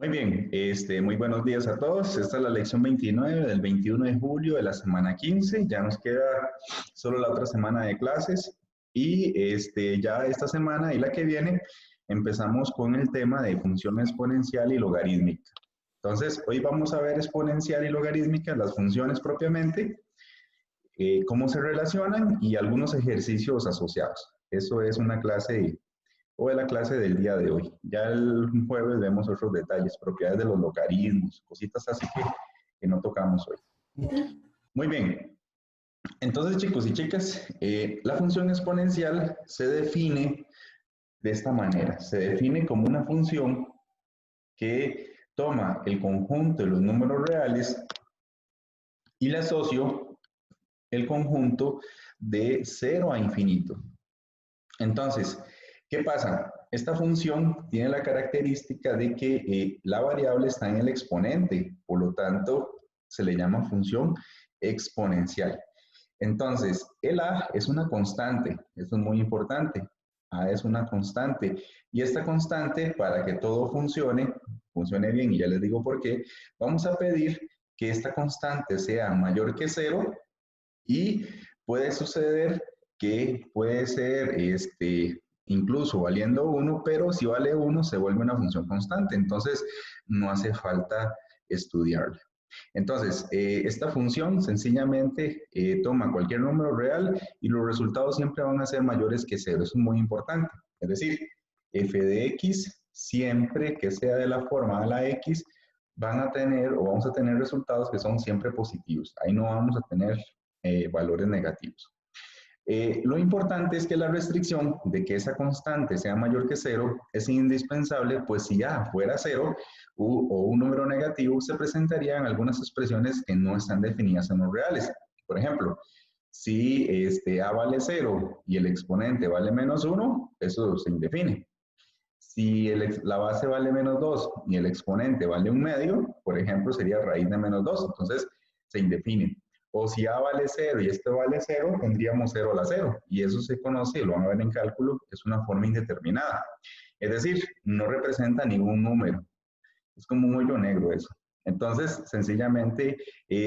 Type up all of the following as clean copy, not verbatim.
Muy bien, muy buenos días a todos. Esta es la lección 29 del 21 de julio de la semana 15. Ya nos queda solo la otra semana de clases y ya esta semana y la que viene empezamos con el tema de función exponencial y logarítmica. Entonces, hoy vamos a ver exponencial y logarítmica, las funciones propiamente, cómo se relacionan y algunos ejercicios asociados. Eso es una clase o de la clase del día de hoy. Ya el jueves vemos otros detalles, propiedades de los logaritmos, cositas así que no tocamos hoy. Muy bien, entonces chicos y chicas, la función exponencial se define de esta manera. Se define como una función que toma el conjunto de los números reales y le asocio el conjunto de 0 a infinito. Entonces, ¿qué pasa? Esta función tiene la característica de que la variable está en el exponente, por lo tanto, se le llama función exponencial. Entonces, el a es una constante, esto es muy importante. A es una constante. Y esta constante, para que todo funcione bien, y ya les digo por qué, vamos a pedir que esta constante sea mayor que 0 y puede suceder que puede ser incluso valiendo 1, pero si vale 1 se vuelve una función constante, entonces no hace falta estudiarla. Entonces, esta función sencillamente toma cualquier número real y los resultados siempre van a ser mayores que 0, eso es muy importante. Es decir, f de x, siempre que sea de la forma a la x, van a tener o vamos a tener resultados que son siempre positivos. Ahí no vamos a tener valores negativos. Lo importante es que la restricción de que esa constante sea mayor que 0 es indispensable, pues si A fuera 0 o un número negativo, se presentarían algunas expresiones que no están definidas en los reales. Por ejemplo, si A vale 0 y el exponente vale menos 1, eso se indefine. Si la base vale menos 2 y el exponente vale un medio, por ejemplo, sería raíz de menos 2, entonces se indefine. O si A vale 0 y esto vale 0, tendríamos 0 a la 0. Y eso se conoce, y lo van a ver en cálculo, es una forma indeterminada. Es decir, no representa ningún número. Es como un hoyo negro eso. Entonces, sencillamente,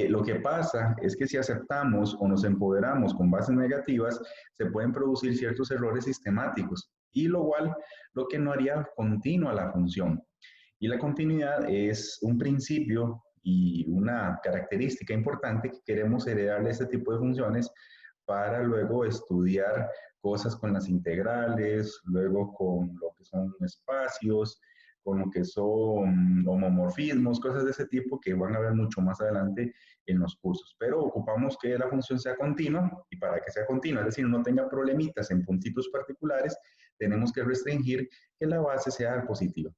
lo que pasa es que si aceptamos o nos empoderamos con bases negativas, se pueden producir ciertos errores sistemáticos. Y lo cual, lo que no haría continua la función. Y la continuidad es un principio y una característica importante que queremos heredar de este tipo de funciones para luego estudiar cosas con las integrales, luego con lo que son espacios, con lo que son homomorfismos, cosas de ese tipo que van a ver mucho más adelante en los cursos. Pero ocupamos que la función sea continua y para que sea continua, es decir, no tenga problemitas en puntitos particulares, tenemos que restringir que la base sea positiva.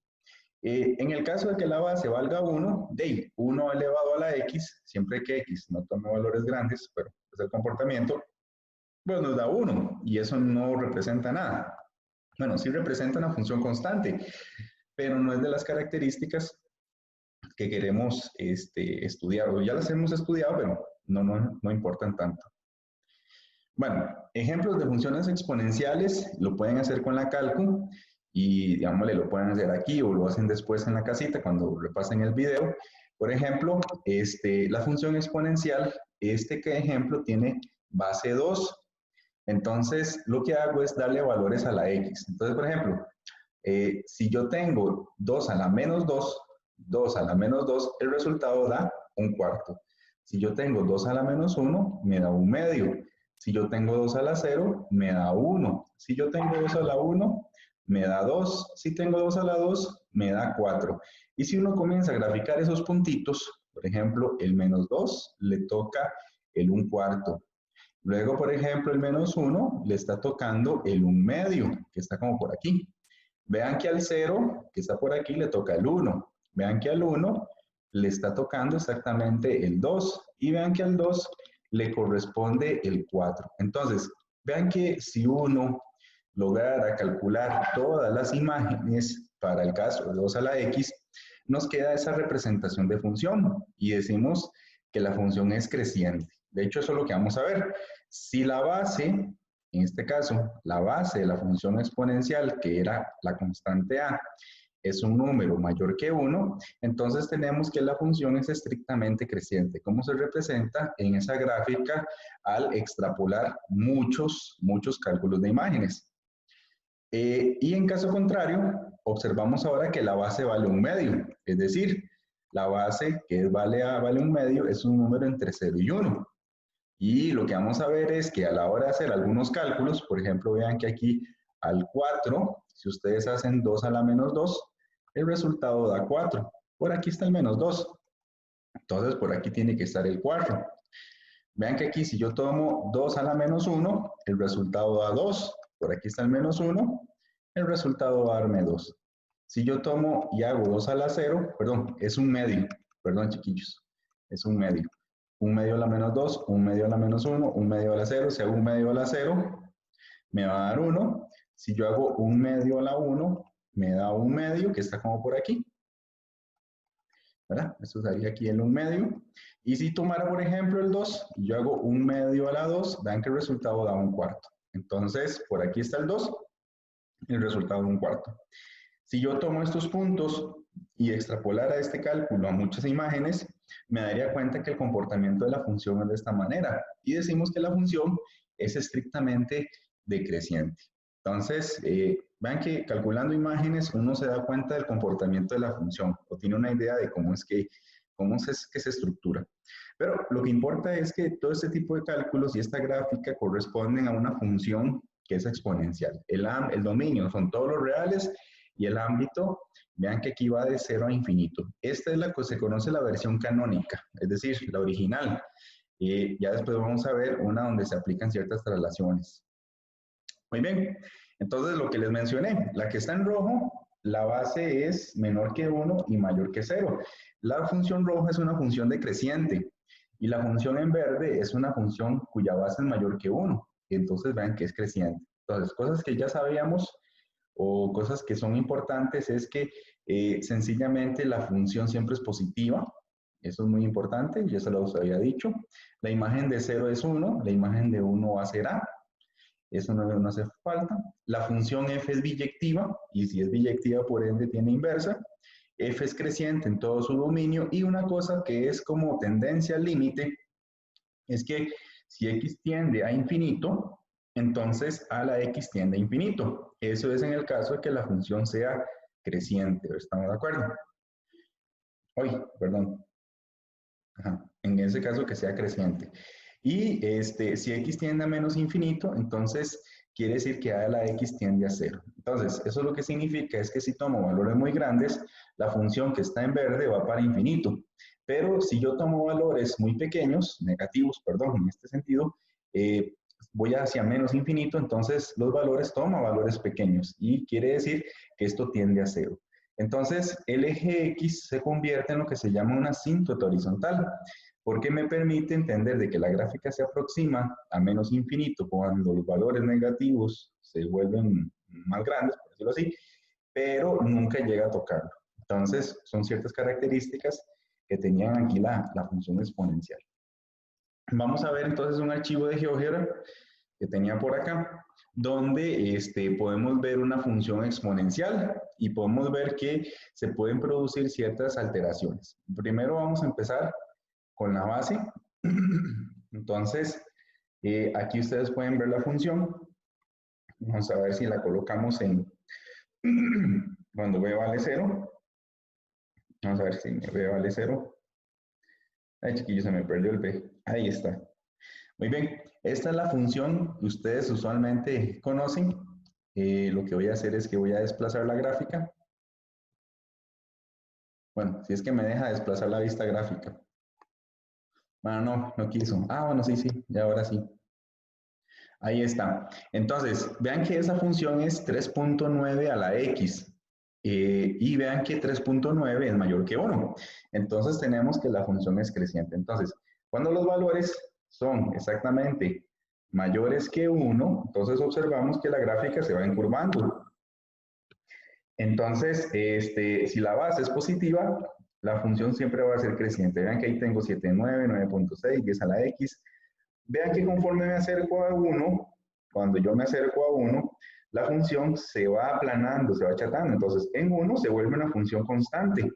En el caso de que la base valga 1, de 1 elevado a la x, siempre que x no tome valores grandes, pero es el comportamiento, pues nos da 1 y eso no representa nada. Bueno, sí representa una función constante, pero no es de las características que queremos estudiar, o ya las hemos estudiado, pero no importan tanto. Bueno, ejemplos de funciones exponenciales lo pueden hacer con la calcu y, digámosle, lo pueden hacer aquí o lo hacen después en la casita cuando repasen el video. Por ejemplo, la función exponencial, ejemplo tiene base 2. Entonces, lo que hago es darle valores a la x. Entonces, por ejemplo, si yo tengo 2 a la menos 2, 2 a la menos 2, el resultado da un cuarto. Si yo tengo 2 a la menos 1, me da un medio. Si yo tengo 2 a la 0, me da 1. Si yo tengo 2 a la 1, me da 2. Si tengo 2 a la 2, me da 4. Y si uno comienza a graficar esos puntitos, por ejemplo, el menos 2 le toca el 1 cuarto. Luego, por ejemplo, el menos 1 le está tocando el 1 medio, que está como por aquí. Vean que al 0, que está por aquí, le toca el 1. Vean que al 1 le está tocando exactamente el 2. Y vean que al 2 le corresponde el 4. Entonces, vean que si uno lograra calcular todas las imágenes para el caso de 2 a la x, nos queda esa representación de función y decimos que la función es creciente. De hecho, eso es lo que vamos a ver. Si la base, en este caso, la base de la función exponencial, que era la constante a, es un número mayor que 1, entonces tenemos que la función es estrictamente creciente. ¿Cómo se representa? En esa gráfica al extrapolar muchos cálculos de imágenes. Y en caso contrario, observamos ahora que la base vale 1/2, es decir, la base que vale 1/2 es un número entre 0 y 1. Y lo que vamos a ver es que a la hora de hacer algunos cálculos, por ejemplo, vean que aquí al 4, si ustedes hacen 2 a la menos 2, el resultado da 4. Por aquí está el menos 2. Entonces, por aquí tiene que estar el 4. Vean que aquí si yo tomo 2 a la menos 1, el resultado da 2. Por aquí está el menos 1, el resultado va a darme 2. Si yo tomo y hago 2 a la 0, perdón, es 1/2. Perdón, chiquillos, es 1/2. 1/2 a la menos 2, 1/2 a la menos 1, 1/2 a la 0. Si hago 1/2 a la 0, me va a dar 1. Si yo hago 1/2 a la 1, me da 1/2, que está como por aquí. ¿Verdad? Esto daría aquí el 1/2. Y si tomara, por ejemplo, el 2, y yo hago 1/2 a la 2, vean que el resultado da 1/4. Entonces, por aquí está el 2, el resultado da 1/4. Si yo tomo estos puntos y extrapolara este cálculo a muchas imágenes, me daría cuenta que el comportamiento de la función es de esta manera. Y decimos que la función es estrictamente decreciente. Entonces, vean que calculando imágenes uno se da cuenta del comportamiento de la función o tiene una idea de cómo es que se estructura. Pero lo que importa es que todo este tipo de cálculos y esta gráfica corresponden a una función que es exponencial. El dominio son todos los reales y el ámbito, vean que aquí va de 0 a infinito. Esta es la que se conoce la versión canónica, es decir, la original. Ya después vamos a ver una donde se aplican ciertas traslaciones. Muy bien, entonces lo que les mencioné, la que está en rojo, la base es menor que 1 y mayor que 0. La función roja es una función decreciente y la función en verde es una función cuya base es mayor que 1. Entonces vean que es creciente. Entonces, cosas que ya sabíamos o cosas que son importantes es que sencillamente la función siempre es positiva. Eso es muy importante, ya se lo había dicho. La imagen de 0 es 1, la imagen de 1 va a ser A. Eso no hace falta. La función f es biyectiva, y si es biyectiva, por ende tiene inversa. F es creciente en todo su dominio, y una cosa que es como tendencia al límite, es que si x tiende a infinito, entonces a la x tiende a infinito. Eso es en el caso de que la función sea creciente. ¿Estamos de acuerdo? Perdón. Ajá. En ese caso que sea creciente. Y si x tiende a menos infinito, entonces quiere decir que a la x tiende a 0. Entonces, eso lo que significa es que si tomo valores muy grandes, la función que está en verde va para infinito. Pero si yo tomo valores muy pequeños, negativos, perdón, en este sentido, voy hacia menos infinito, entonces los valores toman valores pequeños y quiere decir que esto tiende a 0. Entonces, el eje X se convierte en lo que se llama una asíntota horizontal, porque me permite entender de que la gráfica se aproxima a menos infinito cuando los valores negativos se vuelven más grandes, por decirlo así, pero nunca llega a tocarlo. Entonces, son ciertas características que tenían aquí la función exponencial. Vamos a ver entonces un archivo de GeoGebra que tenía por acá, donde podemos ver una función exponencial y podemos ver que se pueden producir ciertas alteraciones. Primero vamos a empezar con la base. Entonces, aquí ustedes pueden ver la función. Vamos a ver si la colocamos en cuando b vale 0. Vamos a ver si b vale 0. Ay, chiquillos, se me perdió el b. Ahí está. Muy bien, esta es la función que ustedes usualmente conocen. Lo que voy a hacer es que voy a desplazar la gráfica. Bueno, si es que me deja desplazar la vista gráfica. Bueno, no quiso. Ah, bueno, sí, y ahora sí. Ahí está. Entonces, vean que esa función es 3.9 a la x. Y vean que 3.9 es mayor que 1. Entonces, tenemos que la función es creciente. Entonces, cuando los valores son exactamente mayores que 1, entonces observamos que la gráfica se va encurvando. Entonces, si la base es positiva, la función siempre va a ser creciente. Vean que ahí tengo 7.9, 9.6, 10 a la x. Vean que conforme me acerco a 1, cuando yo me acerco a 1, la función se va aplanando, se va achatando. Entonces, en 1 se vuelve una función constante.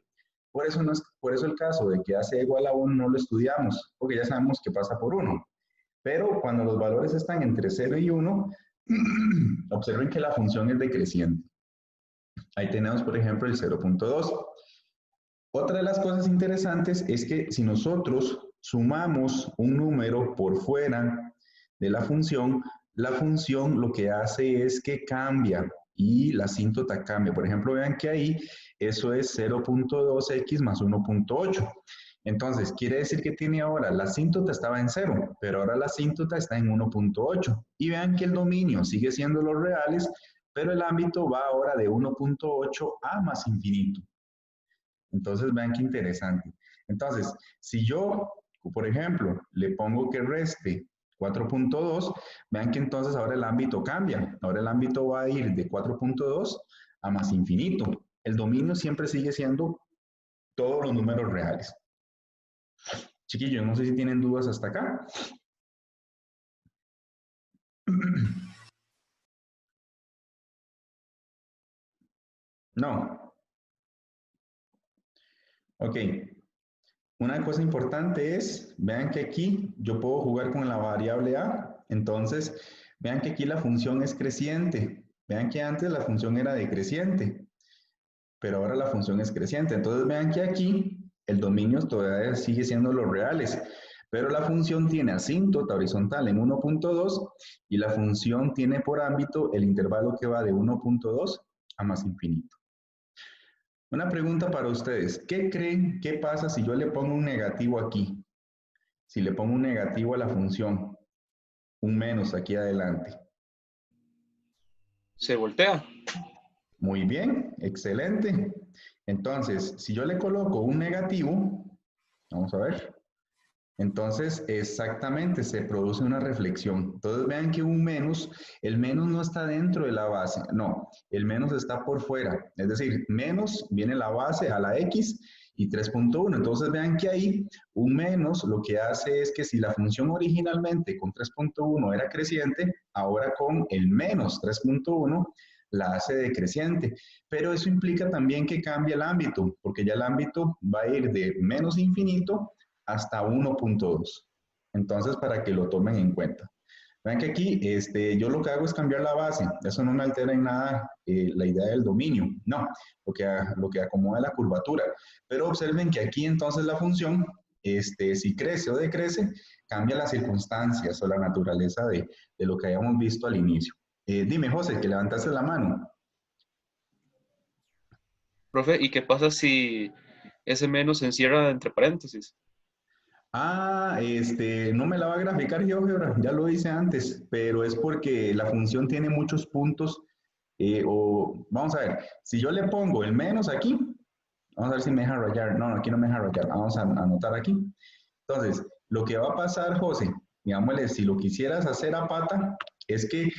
Por eso, por eso el caso de que a c igual a 1 no lo estudiamos, porque ya sabemos que pasa por 1. Pero cuando los valores están entre 0 y 1, observen que la función es decreciente. Ahí tenemos, por ejemplo, el 0.2. Otra de las cosas interesantes es que si nosotros sumamos un número por fuera de la función lo que hace es que cambia y la asíntota cambia. Por ejemplo, vean que ahí eso es 0.2x más 1.8. Entonces, quiere decir que tiene ahora, la asíntota estaba en 0, pero ahora la asíntota está en 1.8. Y vean que el dominio sigue siendo los reales, pero el ámbito va ahora de 1.8 a más infinito. Entonces, vean qué interesante. Entonces, si yo, por ejemplo, le pongo que reste 4.2, vean que entonces ahora el ámbito cambia. Ahora el ámbito va a ir de 4.2 a más infinito. El dominio siempre sigue siendo todos los números reales. Chiquillos, no sé si tienen dudas hasta acá. No. Ok. Una cosa importante es, vean que aquí yo puedo jugar con la variable a, entonces vean que aquí la función es creciente. Vean que antes la función era decreciente, pero ahora la función es creciente. Entonces vean que aquí el dominio todavía sigue siendo los reales, pero la función tiene asíntota horizontal en 1.2 y la función tiene por ámbito el intervalo que va de 1.2 a más infinito. Una pregunta para ustedes. ¿Qué creen que pasa si yo le pongo un negativo aquí? Si le pongo un negativo a la función, un menos aquí adelante. Se voltea. Muy bien, excelente. Entonces, si yo le coloco un negativo, vamos a ver, entonces exactamente se produce una reflexión. Entonces vean que un menos, el menos no está dentro de la base, no, el menos está por fuera. Es decir, menos viene la base a la x y 3.1. Entonces vean que ahí un menos lo que hace es que si la función originalmente con 3.1 era creciente, ahora con el menos 3.1 la hace decreciente. Pero eso implica también que cambia el ámbito, porque ya el ámbito va a ir de menos infinito hasta 1.2. Entonces, para que lo tomen en cuenta. Vean que aquí yo lo que hago es cambiar la base. Eso no me altera en nada la idea del dominio. No, lo que acomoda la curvatura. Pero observen que aquí entonces la función, si crece o decrece, cambia las circunstancias o la naturaleza de lo que habíamos visto al inicio. Dime, José, que levantaste la mano. Profe, ¿y qué pasa si ese menos se encierra entre paréntesis? Ah, no me la va a graficar GeoGebra, ya lo hice antes, pero es porque la función tiene muchos puntos, vamos a ver, si yo le pongo el menos aquí, vamos a ver si me deja rayar, no, aquí no me deja rayar, vamos a anotar aquí. Entonces, lo que va a pasar, José, digámosle, si lo quisieras hacer a pata, es que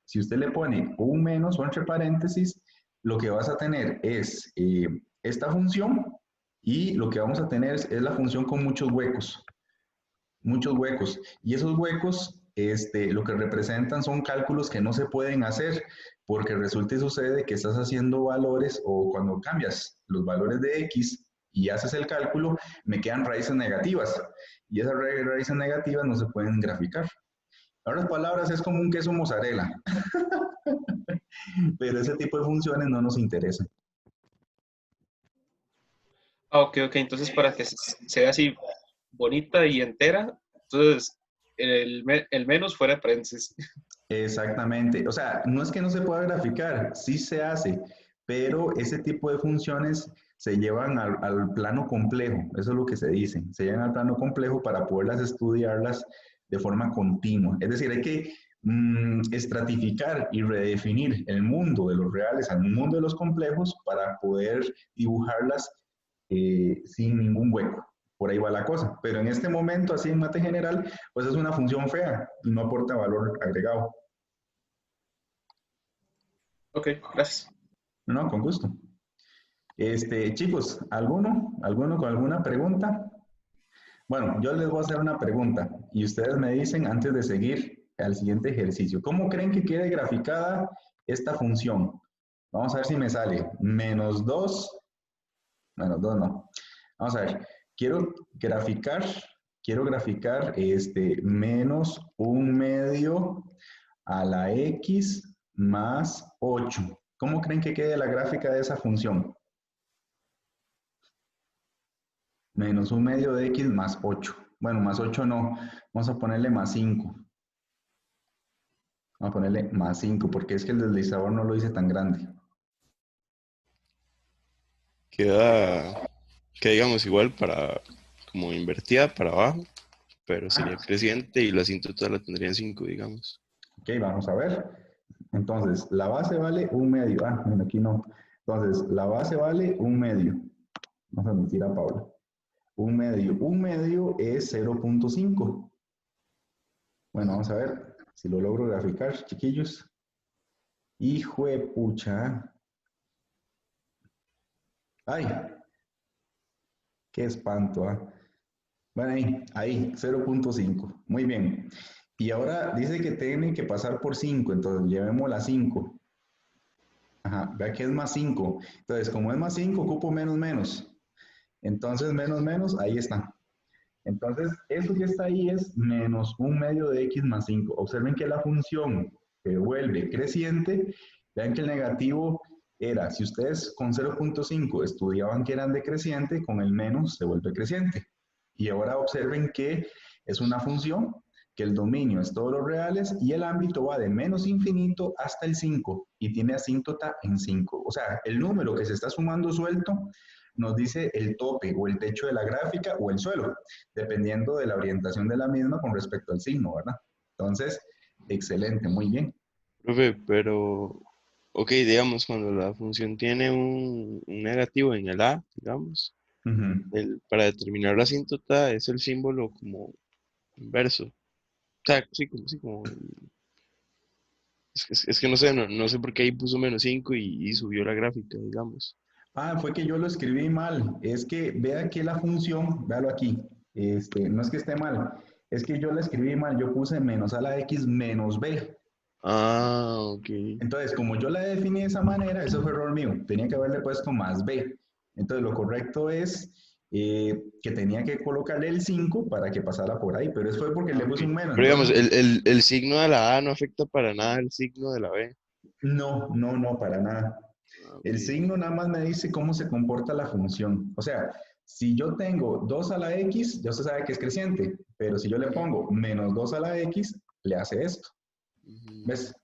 si usted le pone un menos o entre paréntesis, lo que vas a tener es esta función y lo que vamos a tener es la función con muchos huecos, muchos huecos. Y esos huecos, lo que representan son cálculos que no se pueden hacer, porque resulta y sucede que estás haciendo valores o cuando cambias los valores de x y haces el cálculo, me quedan raíces negativas. Y esas raíces negativas no se pueden graficar. En otras palabras, es como un queso mozzarella, pero ese tipo de funciones no nos interesan. Ah, ok, ok. Entonces, para que sea así bonita y entera, entonces el menos fuera de paréntesis. Exactamente. O sea, no es que no se pueda graficar, sí se hace, pero ese tipo de funciones se llevan al plano complejo, eso es lo que se dice, se llevan al plano complejo para poderlas estudiarlas de forma continua. Es decir, hay que estratificar y redefinir el mundo de los reales al mundo de los complejos para poder dibujarlas sin ningún hueco. Por ahí va la cosa. Pero en este momento, así en mate general, pues es una función fea y no aporta valor agregado. Ok, gracias. No, con gusto. Chicos, ¿alguno con alguna pregunta? Bueno, yo les voy a hacer una pregunta y ustedes me dicen antes de seguir al siguiente ejercicio. ¿Cómo creen que quede graficada esta función. Vamos a ver si me sale menos 2 no. Vamos a ver, quiero graficar menos un medio a la x más 8. ¿Cómo creen que quede la gráfica de esa función? Menos un medio de x más 8. Bueno, más 8 no, vamos a ponerle más 5. Vamos a ponerle más 5 porque es que el deslizador no lo hice tan grande. Queda, que digamos igual para, como invertida para abajo, pero sería Ah, creciente y la asíntota la tendría en 5, digamos. ok, vamos a ver. Entonces, la base vale un medio. Ah, bueno, aquí no. Entonces, la base vale un medio. Vamos a admitir a Paula. Un medio. Un medio es 0.5. Bueno, vamos a ver si lo logro graficar, chiquillos. Hijo de pucha. Ay, qué espanto. Bueno, ahí, 0.5. Muy bien. Y ahora dice que tiene que pasar por 5, entonces llevemos la 5. Ajá, vea que es más 5. Entonces, como es más 5, ocupo menos menos. Entonces, menos menos, ahí está. Entonces, eso que está ahí es menos un medio de x más 5. Observen que la función se vuelve creciente. Vean que el negativo era, si ustedes con 0.5 estudiaban que eran decreciente, con el menos se vuelve creciente. Y ahora observen que es una función, que el dominio es todos los reales y el ámbito va de menos infinito hasta el 5 y tiene asíntota en 5. O sea, el número que se está sumando suelto nos dice el tope o el techo de la gráfica o el suelo, dependiendo de la orientación de la misma con respecto al signo, ¿verdad? Entonces, excelente, muy bien. Profe, pero, ok, digamos, cuando la función tiene un negativo en el A, digamos, Ujú. para determinar la asíntota es el símbolo como inverso. O sea, sí, como, es que no sé, no sé por qué ahí puso menos 5 y subió la gráfica, digamos. Ah, fue que yo lo escribí mal. Es que vea que la función, véalo aquí, no es que esté mal, es que yo la escribí mal, yo puse menos a la x menos b. Ah, ok. Entonces, como yo la definí de esa manera, eso fue error mío. Tenía que haberle puesto más b. Entonces, lo correcto es que tenía que colocarle el 5 para que pasara por ahí, pero eso fue porque Ah, le ok. puse un menos. Pero digamos, Entonces, el signo de la A no afecta para nada el signo de la B. no, no, no, para nada. Ah, ok. El signo nada más me dice cómo se comporta la función. O sea, si yo tengo 2 a la x, ya usted sabe que es creciente, pero si yo le Ujú, pongo menos 2 a la x, le hace esto. ujú. ¿Ves?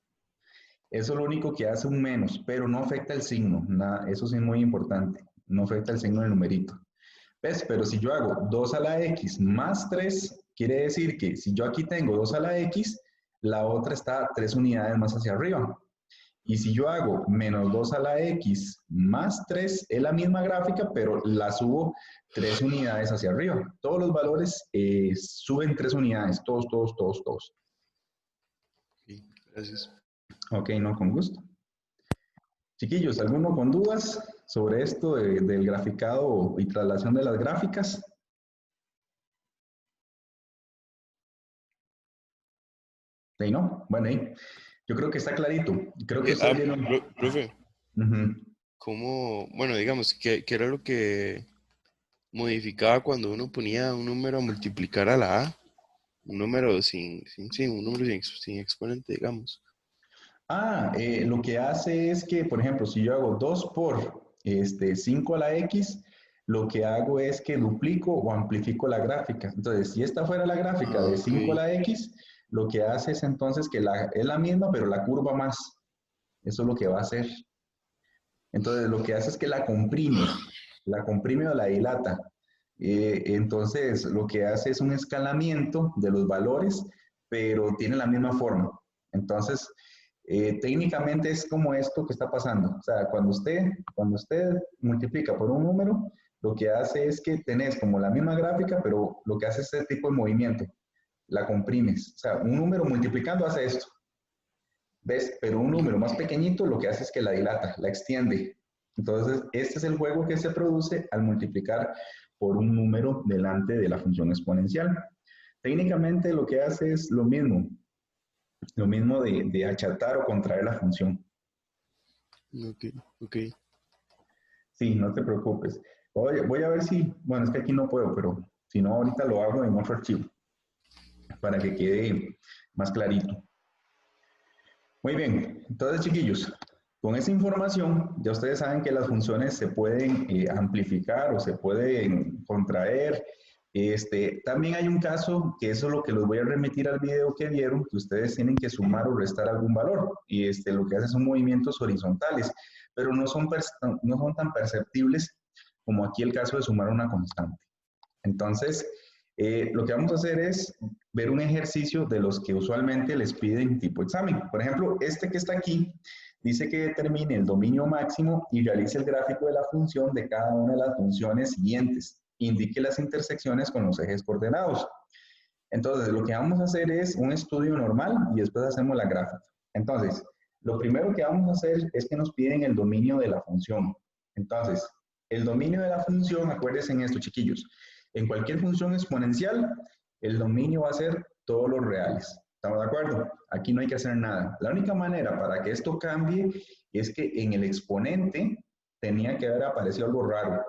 Eso es lo único que hace un menos, pero no afecta el signo. Nada, eso sí es muy importante. No afecta el signo del numerito. ¿Ves? Pero si yo hago 2 a la x más 3, quiere decir que si yo aquí tengo 2 a la x, la otra está 3 unidades más hacia arriba. Y si yo hago menos 2 a la x más 3, es la misma gráfica, pero la subo 3 unidades hacia arriba. Todos los valores suben 3 unidades, todos, todos, todos, todos. Sí, gracias. Ok, no, con gusto. Chiquillos, ¿alguno con dudas sobre esto del graficado y traslación de las gráficas? Sí, ¿no? Bueno, ahí. Yo creo que está clarito. Creo que ustedes vieron. Profe, Ujú. ¿cómo, bueno, digamos, qué era lo que modificaba cuando uno ponía un número a multiplicar a la A? Un número sí, un número sin exponente, digamos. Ah, lo que hace es que, por ejemplo, si yo hago 2 por 5 a la x, lo que hago es que duplico o amplifico la gráfica. Entonces, si esta fuera la gráfica Ah, de ok. 5 a la x, lo que hace es entonces que es la misma, pero la curva más. Eso es lo que va a hacer. Entonces, lo que hace es que la comprime o la dilata. Entonces, lo que hace es un escalamiento de los valores, pero tiene la misma forma. Entonces, técnicamente es como esto que está pasando. O sea, cuando usted multiplica por un número, lo que hace es que tenés como la misma gráfica, pero lo que hace es este tipo de movimiento. La comprimes. O sea, un número multiplicando hace esto. ¿Ves? Pero un número más pequeñito lo que hace es que la dilata, la extiende. Entonces, este es el juego que se produce al multiplicar por un número delante de la función exponencial. Técnicamente lo que hace es lo mismo de achatar o contraer la función. Ok, ok. Sí, no te preocupes. Voy a ver si, bueno, es que aquí no puedo, pero si no, ahorita lo hago en otro archivo para que quede más clarito. Muy bien, entonces chiquillos, con esa información ya ustedes saben que las funciones se pueden amplificar o se pueden contraer. También hay un caso que eso es lo que los voy a remitir al video que vieron, que ustedes tienen que sumar o restar algún valor y lo que hace son movimientos horizontales, pero no son tan perceptibles como aquí el caso de sumar una constante. Entonces, lo que vamos a hacer es ver un ejercicio de los que usualmente les piden tipo examen. Por ejemplo, este que está aquí dice que determine el dominio máximo y realice el gráfico de la función de cada una de las funciones siguientes. Indique las intersecciones con los ejes coordenados. Entonces, lo que vamos a hacer es un estudio normal y después hacemos la gráfica. Entonces, lo primero que vamos a hacer es que nos piden el dominio de la función. Entonces, el dominio de la función, acuérdense en esto, chiquillos. En cualquier función exponencial, el dominio va a ser todos los reales. ¿Estamos de acuerdo? Aquí no hay que hacer nada. La única manera para que esto cambie es que en el exponente tenía que haber aparecido algo raro.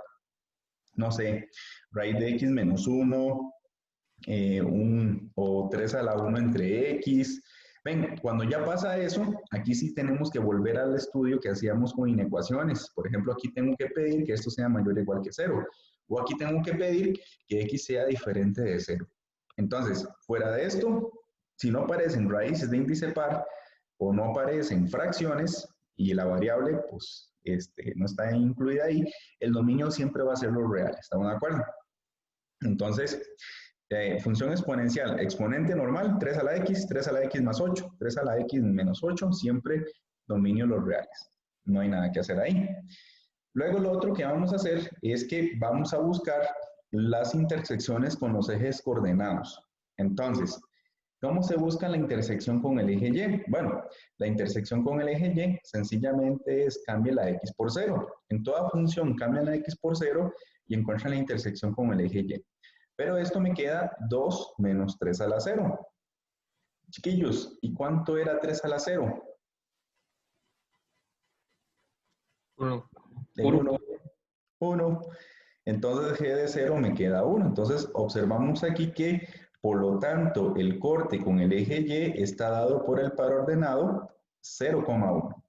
No sé, raíz de x menos 1, o 3 a la 1 entre x. Ven, cuando ya pasa eso, aquí sí tenemos que volver al estudio que hacíamos con inecuaciones. Por ejemplo, aquí tengo que pedir que esto sea mayor o igual que 0. O aquí tengo que pedir que x sea diferente de 0. Entonces, fuera de esto, si no aparecen raíces de índice par o no aparecen fracciones y la variable pues no está incluida ahí, el dominio siempre va a ser los reales. ¿Estamos de acuerdo? Entonces, función exponencial, exponente normal, 3 a la x, 3 a la x más 8, 3 a la x menos 8, siempre dominio los reales. No hay nada que hacer ahí. Luego lo otro que vamos a hacer es que vamos a buscar las intersecciones con los ejes coordenados. Entonces, ¿cómo se busca la intersección con el eje Y? Bueno, la intersección con el eje Y sencillamente es cambie la x por 0. En toda función cambia la x por 0 y encuentran la intersección con el eje Y. Pero esto me queda 2 menos 3 a la 0. Chiquillos, ¿y cuánto era 3 a la 0? 1. El 1. 1. Entonces g de 0 me queda 1. Entonces observamos aquí que, por lo tanto, el corte con el eje Y está dado por el par ordenado 0,1.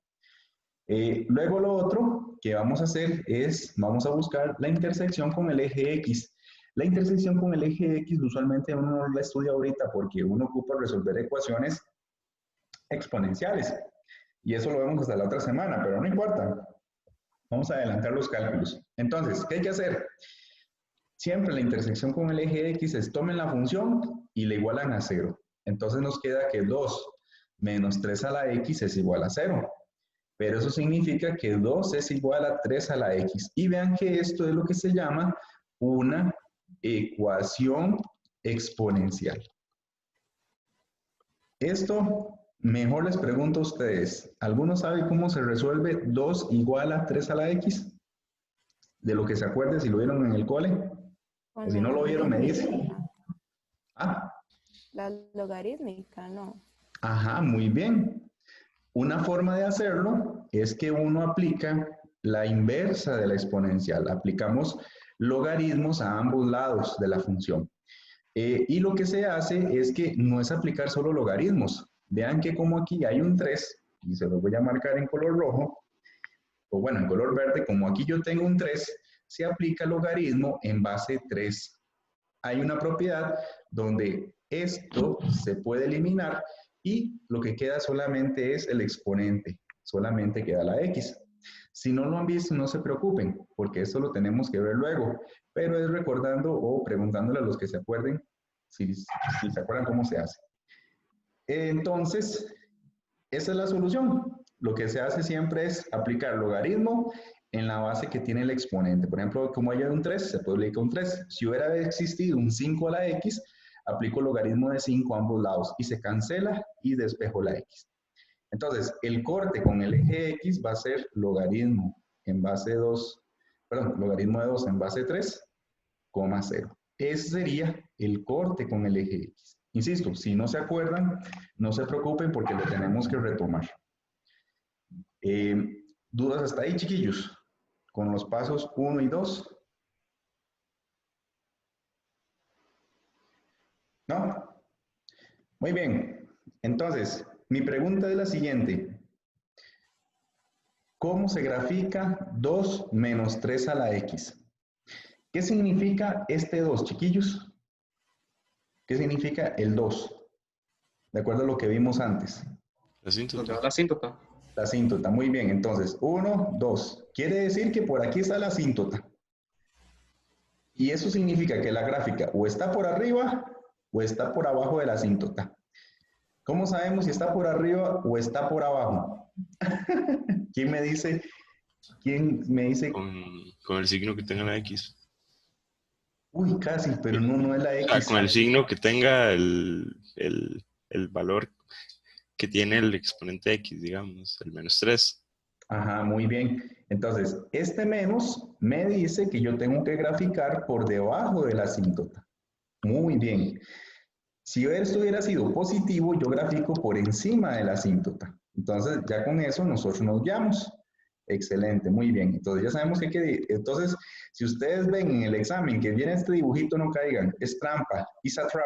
Luego lo otro que vamos a hacer es, vamos a buscar la intersección con el eje X. La intersección con el eje X usualmente uno no la estudia ahorita porque uno ocupa resolver ecuaciones exponenciales. Y eso lo vemos hasta la otra semana, pero no importa. Vamos a adelantar los cálculos. Entonces, ¿qué hay que hacer? Siempre la intersección con el eje X es tomen la función y la igualan a 0. Entonces nos queda que 2 menos 3 a la X es igual a 0. Pero eso significa que 2 es igual a 3 a la X. Y vean que esto es lo que se llama una ecuación exponencial. Esto, mejor les pregunto a ustedes, ¿alguno sabe cómo se resuelve 2 igual a 3 a la X? De lo que se acuerde, si lo vieron en el cole. O Con si no la lo vieron, me dice. logarítmica. Ah, La logarítmica, no. ajá, muy bien. Una forma de hacerlo es que uno aplica la inversa de la exponencial. Aplicamos logaritmos a ambos lados de la función. Y lo que se hace es que no es aplicar solo logaritmos. Vean que como aquí hay un 3, y se lo voy a marcar en color rojo, o bueno, en color verde, como aquí yo tengo un 3, se aplica logaritmo en base 3. Hay una propiedad donde esto se puede eliminar y lo que queda solamente es el exponente, solamente queda la x. Si no lo han visto, no se preocupen, porque esto lo tenemos que ver luego, pero es recordando o preguntándole a los que se acuerden, si se acuerdan cómo se hace. Entonces, esa es la solución. Lo que se hace siempre es aplicar logaritmo en la base que tiene el exponente. Por ejemplo, como hay un 3, se puede aplicar un 3. Si hubiera existido un 5 a la x, aplico logaritmo de 5 a ambos lados y se cancela y despejo la x. Entonces, el corte con el eje x va a ser logaritmo en base 2, perdón, logaritmo de 2 en base 3, 0. Ese sería el corte con el eje x. Insisto, si no se acuerdan, no se preocupen porque lo tenemos que retomar. ¿Dudas hasta ahí, chiquillos? Con los pasos 1 y 2. ¿No? Muy bien. Entonces, mi pregunta es la siguiente. ¿Cómo se grafica 2 menos 3 a la x? ¿Qué significa este 2, chiquillos? ¿Qué significa el 2? De acuerdo a lo que vimos antes. La Donde asíntota. va la asíntota. La asíntota, muy bien. Entonces, 1, 2. Quiere decir que por aquí está la asíntota. Y eso significa que la gráfica o está por arriba o está por abajo de la asíntota. ¿Cómo sabemos si está por arriba o está por abajo? ¿Quién me dice? ¿Quién me dice? Con el signo que tenga la X. Uy, casi, pero no, no es la O sea, X. con el signo que tenga el valor que tiene el exponente X, digamos, el -3. Ajá, muy bien. Entonces, este menos me dice que yo tengo que graficar por debajo de la asíntota. Muy bien. Si esto hubiera sido positivo, yo grafico por encima de la asíntota. Entonces, ya con eso nosotros nos guiamos. Excelente, muy bien. Entonces, ya sabemos que hay que... Entonces, si ustedes ven en el examen que viene este dibujito, no caigan. Es trampa. It's a trap.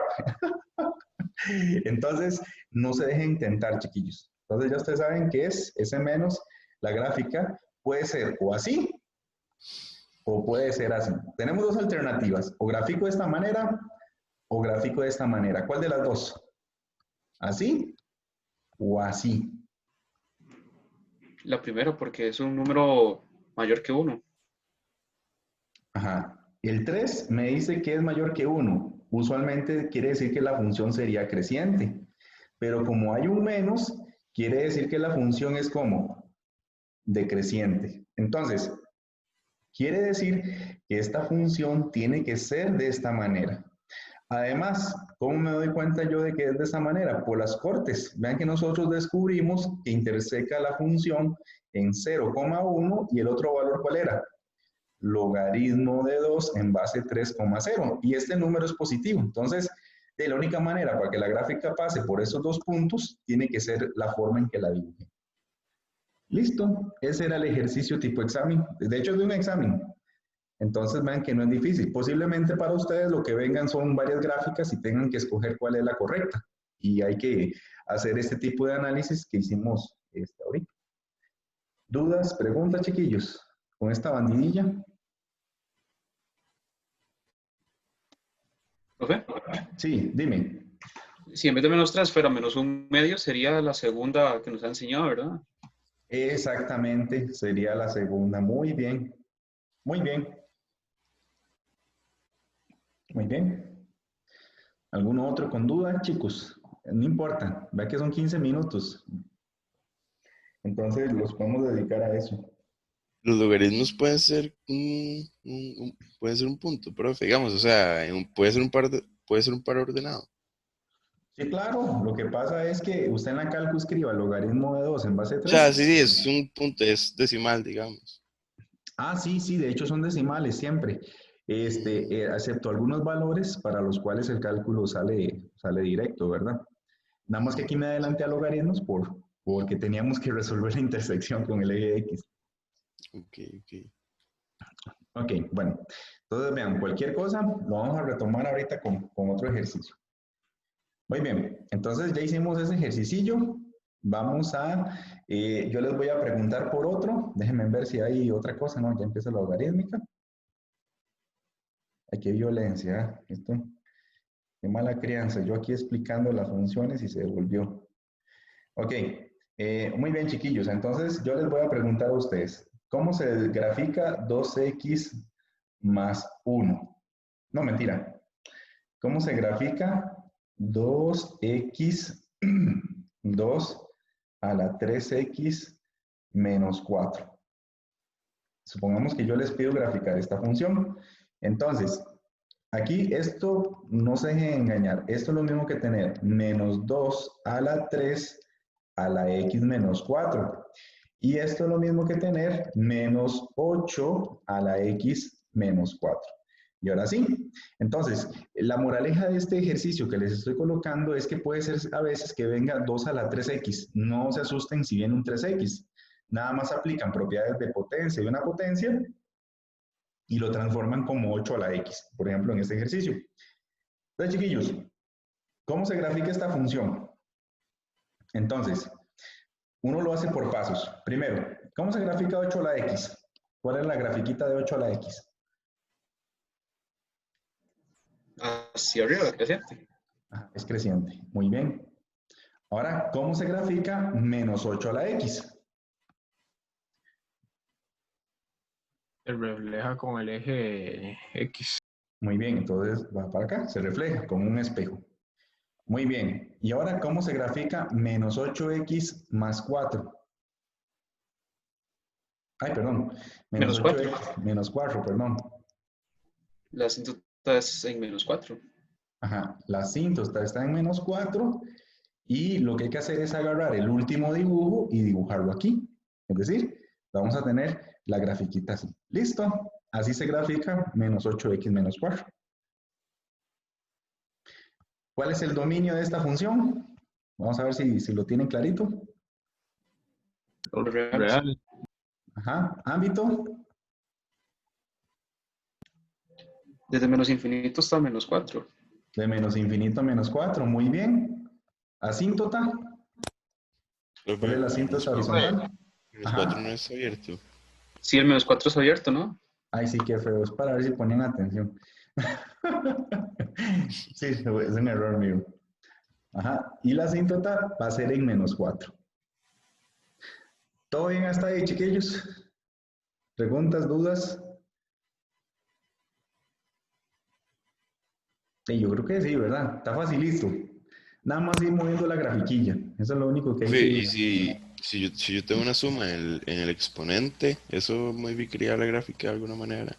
Entonces, no se dejen intentar, chiquillos. Entonces, ya ustedes saben que es ese menos, la gráfica puede ser o así o puede ser así. Tenemos dos alternativas. O grafico de esta manera o gráfico de esta manera. ¿Cuál de las dos? ¿Así o así? La primera, porque es un número mayor que 1. Ajá. El 3 me dice que es mayor que 1. Usualmente quiere decir que la función sería creciente. Pero como hay un menos, quiere decir que la función es como decreciente. Entonces, quiere decir que esta función tiene que ser de esta manera. Además, ¿cómo me doy cuenta yo de que es de esa manera? Por las cortes. Vean que nosotros descubrimos que interseca la función en 0,1 y el otro valor, ¿cuál era? Logaritmo de 2 en base 3,0. Y este número es positivo. Entonces, de la única manera para que la gráfica pase por esos dos puntos, tiene que ser la forma en que la dibuje. Listo. Ese era el ejercicio tipo examen. De hecho, es de un examen. Entonces vean que no es difícil. Posiblemente para ustedes lo que vengan son varias gráficas y tengan que escoger cuál es la correcta. Y hay que hacer este tipo de análisis que hicimos ahorita. ¿Dudas, preguntas, chiquillos? Con esta bandidilla. ¿Profe? Sí, dime. Si en vez de -3 fuera -1/2, sería la segunda que nos ha enseñado, ¿verdad? Exactamente, sería la segunda. Muy bien. Muy bien. Muy bien. ¿Alguno otro con duda, chicos? No importa, vea que son 15 minutos. Entonces los podemos dedicar a eso. Los logaritmos pueden ser pueden ser un punto, profe, digamos, o sea, puede ser puede ser un par ordenado. Sí, claro. Lo que pasa es que usted en la cálculo escriba logaritmo de 2 en base O sea, 3. sí, es un punto, es decimal, digamos. Ah, sí, sí, de hecho son decimales siempre. Excepto algunos valores para los cuales el cálculo sale directo, ¿verdad? Nada más que aquí me adelanté a logaritmos porque teníamos que resolver la intersección con el eje X. Ok, ok. Ok, bueno. Entonces, vean, cualquier cosa lo vamos a retomar ahorita con otro ejercicio. Muy bien, entonces ya hicimos ese ejercicio. Vamos yo les voy a preguntar por otro. Déjenme ver si hay otra cosa, ¿no? Ya empieza la logarítmica. Ay, qué violencia, ¿eh? Qué mala crianza. Yo aquí explicando las funciones y se devolvió. Ok, muy bien, chiquillos. Entonces, yo les voy a preguntar a ustedes, ¿cómo se grafica 2x más 1? No, mentira. ¿Cómo se grafica 2x 2 a la 3x menos 4? Supongamos que yo les pido graficar esta función. Entonces, aquí esto no se dejen engañar. Esto es lo mismo que tener menos 2 a la 3 a la x menos 4. Y esto es lo mismo que tener menos 8 a la x menos 4. Y ahora sí. Entonces, la moraleja de este ejercicio que les estoy colocando es que puede ser a veces que venga 2 a la 3x. No se asusten si viene un 3x. nada más aplican propiedades de potencia y una potencia y lo transforman como 8 a la x, por ejemplo, en este ejercicio. Entonces, chiquillos, ¿cómo se grafica esta función? Entonces, uno lo hace por pasos. Primero, ¿cómo se grafica 8 a la x? ¿Cuál es la grafiquita de 8 a la x? Hacia arriba, creciente. Es creciente. Muy bien. Ahora, ¿cómo se grafica menos 8 a la x? Se refleja con el eje X. Muy bien, entonces va para acá, se refleja como un espejo. Muy bien. Y ahora, ¿cómo se grafica menos 8x más 4? Ay, perdón. Menos Menos 4. 8x menos 4, perdón. La asíntota es en menos 4. Ajá, la asíntota está en menos 4 y lo que hay que hacer es agarrar el último dibujo y dibujarlo aquí. Es decir, vamos a tener la grafiquita así. ¿Listo? Así se grafica menos 8x menos 4. ¿Cuál es el dominio de esta función? Vamos a ver si lo tienen clarito. Real. Ajá, ámbito. Desde menos infinito hasta menos 4. De menos infinito a menos 4. Muy bien. Asíntota. ¿Cuál es la asíntota horizontal? Menos Ajá. 4 no es abierto. Sí, el menos 4 es abierto, ¿no? Ay, sí, qué feo. Es para ver si ponían atención. Sí, es un error mío. Ajá. Y la asíntota va a ser en menos 4. ¿Todo bien hasta ahí, chiquillos? ¿Preguntas, dudas? Sí, yo creo que sí, ¿verdad? Está facilito. Nada más ir moviendo la grafiquilla. Eso es lo único que hay que Profe, y ir. si yo tengo una suma en el exponente, ¿eso modificaría la gráfica de alguna manera?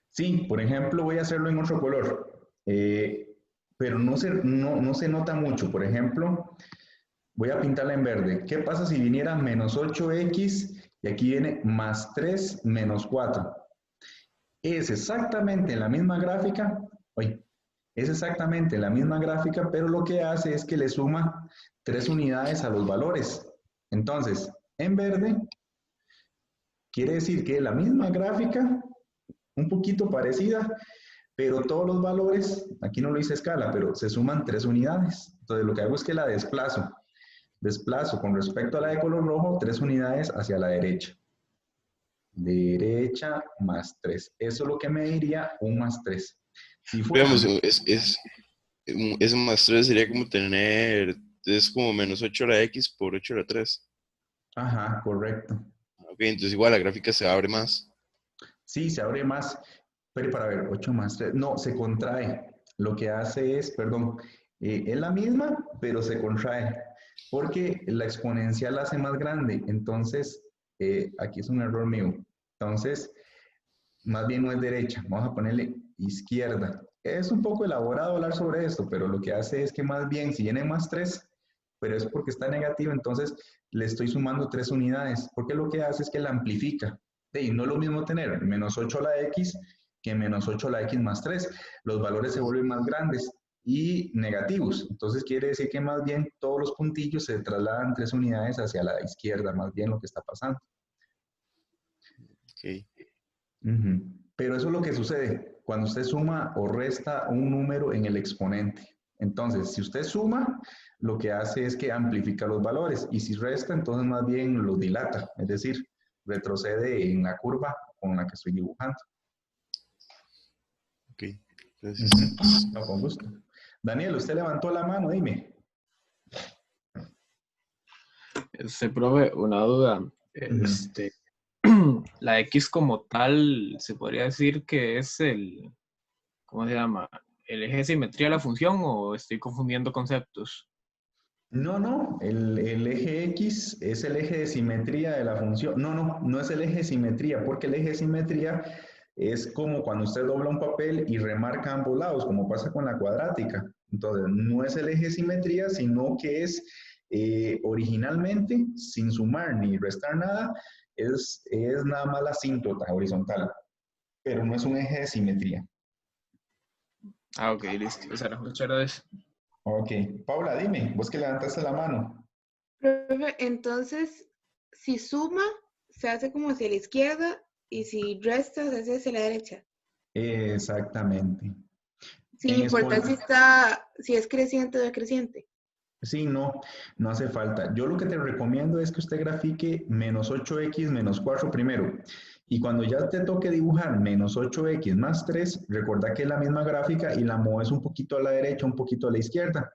Sí, por ejemplo, voy a hacerlo en otro color, pero no se nota mucho. Por ejemplo, voy a pintarla en verde. ¿Qué pasa si viniera menos 8x y aquí viene más 3 menos 4? Es exactamente la misma gráfica, oye, es exactamente la misma gráfica, pero lo que hace es que le suma 3 unidades a los valores. Entonces, en verde, quiere decir que es la misma gráfica, un poquito parecida, pero todos los valores, aquí no lo hice escala, pero se suman 3 unidades. Entonces lo que hago es que la desplazo. Desplazo con respecto a la de color rojo 3 unidades hacia la derecha. Derecha más 3. Eso es lo que me diría un más 3. Si fuera... Veamos, es más 3 sería como tener, es como menos 8 a la x por 8 a la 3. Ajá, correcto. Ok, entonces igual la gráfica se abre más. Sí, se abre más. Pero para ver, 8 más 3. No, se contrae. Lo que hace es, perdón, es la misma, pero se contrae. Porque la exponencial la hace más grande. Entonces, aquí es un error mío. Entonces, más bien no es derecha. Vamos a ponerle izquierda. Es un poco elaborado hablar sobre esto, pero lo que hace es que más bien, si viene más 3, pero es porque está negativo, entonces le estoy sumando 3 unidades. Porque lo que hace es que la amplifica. Y no es lo mismo tener menos 8 a la x que menos 8 a la x más 3. Los valores se vuelven más grandes y negativos. Entonces quiere decir que más bien todos los puntillos se trasladan 3 unidades hacia la izquierda, más bien lo que está pasando. Ok. Pero eso es lo que sucede cuando usted suma o resta un número en el exponente. Entonces, si usted suma, lo que hace es que amplifica los valores y si resta, entonces más bien los dilata, es decir, retrocede en la curva con la que estoy dibujando. Ok, gracias. No, con gusto. Daniel, usted levantó la mano, dime. Profe, una duda. La X como tal, se podría decir que es ¿cómo se llama? ¿El eje de simetría de la función o estoy confundiendo conceptos? No, el eje X es el eje de simetría de la función. No es el eje de simetría, porque el eje de simetría es como cuando usted dobla un papel y remarca ambos lados, como pasa con la cuadrática. Entonces, no es el eje de simetría, sino que es originalmente, sin sumar ni restar nada, es nada más la asíntota horizontal, pero no es un eje de simetría. Ah, ok, listo. Muchas gracias. Ok, Paula, dime, vos que levantaste la mano. Profe, entonces, si suma, se hace como hacia la izquierda y si resta, se hace hacia la derecha. Exactamente. Sin importar si es creciente o decreciente. Sí, no hace falta. Yo lo que te recomiendo es que usted grafique menos 8x menos 4 primero. Y cuando ya te toque dibujar menos 8x más 3, recuerda que es la misma gráfica y la mueves un poquito a la derecha, un poquito a la izquierda.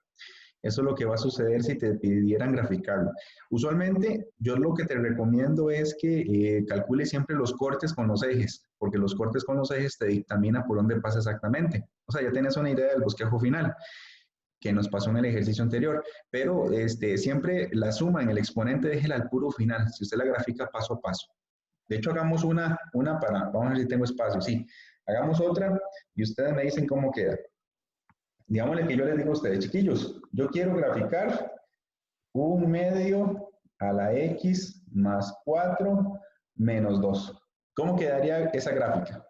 Eso es lo que va a suceder si te pidieran graficarlo. Usualmente, yo lo que te recomiendo es que calcules siempre los cortes con los ejes, porque los cortes con los ejes te dictamina por dónde pasa exactamente. O sea, ya tienes una idea del bosquejo final que nos pasó en el ejercicio anterior, pero siempre la suma en el exponente déjela al puro final, si usted la grafica paso a paso. De hecho, hagamos una para, vamos a ver si tengo espacio, sí. Hagamos otra y ustedes me dicen cómo queda. Digámosle que yo les digo a ustedes, chiquillos, yo quiero graficar 1/2 a la x más 4 menos 2. ¿Cómo quedaría esa gráfica?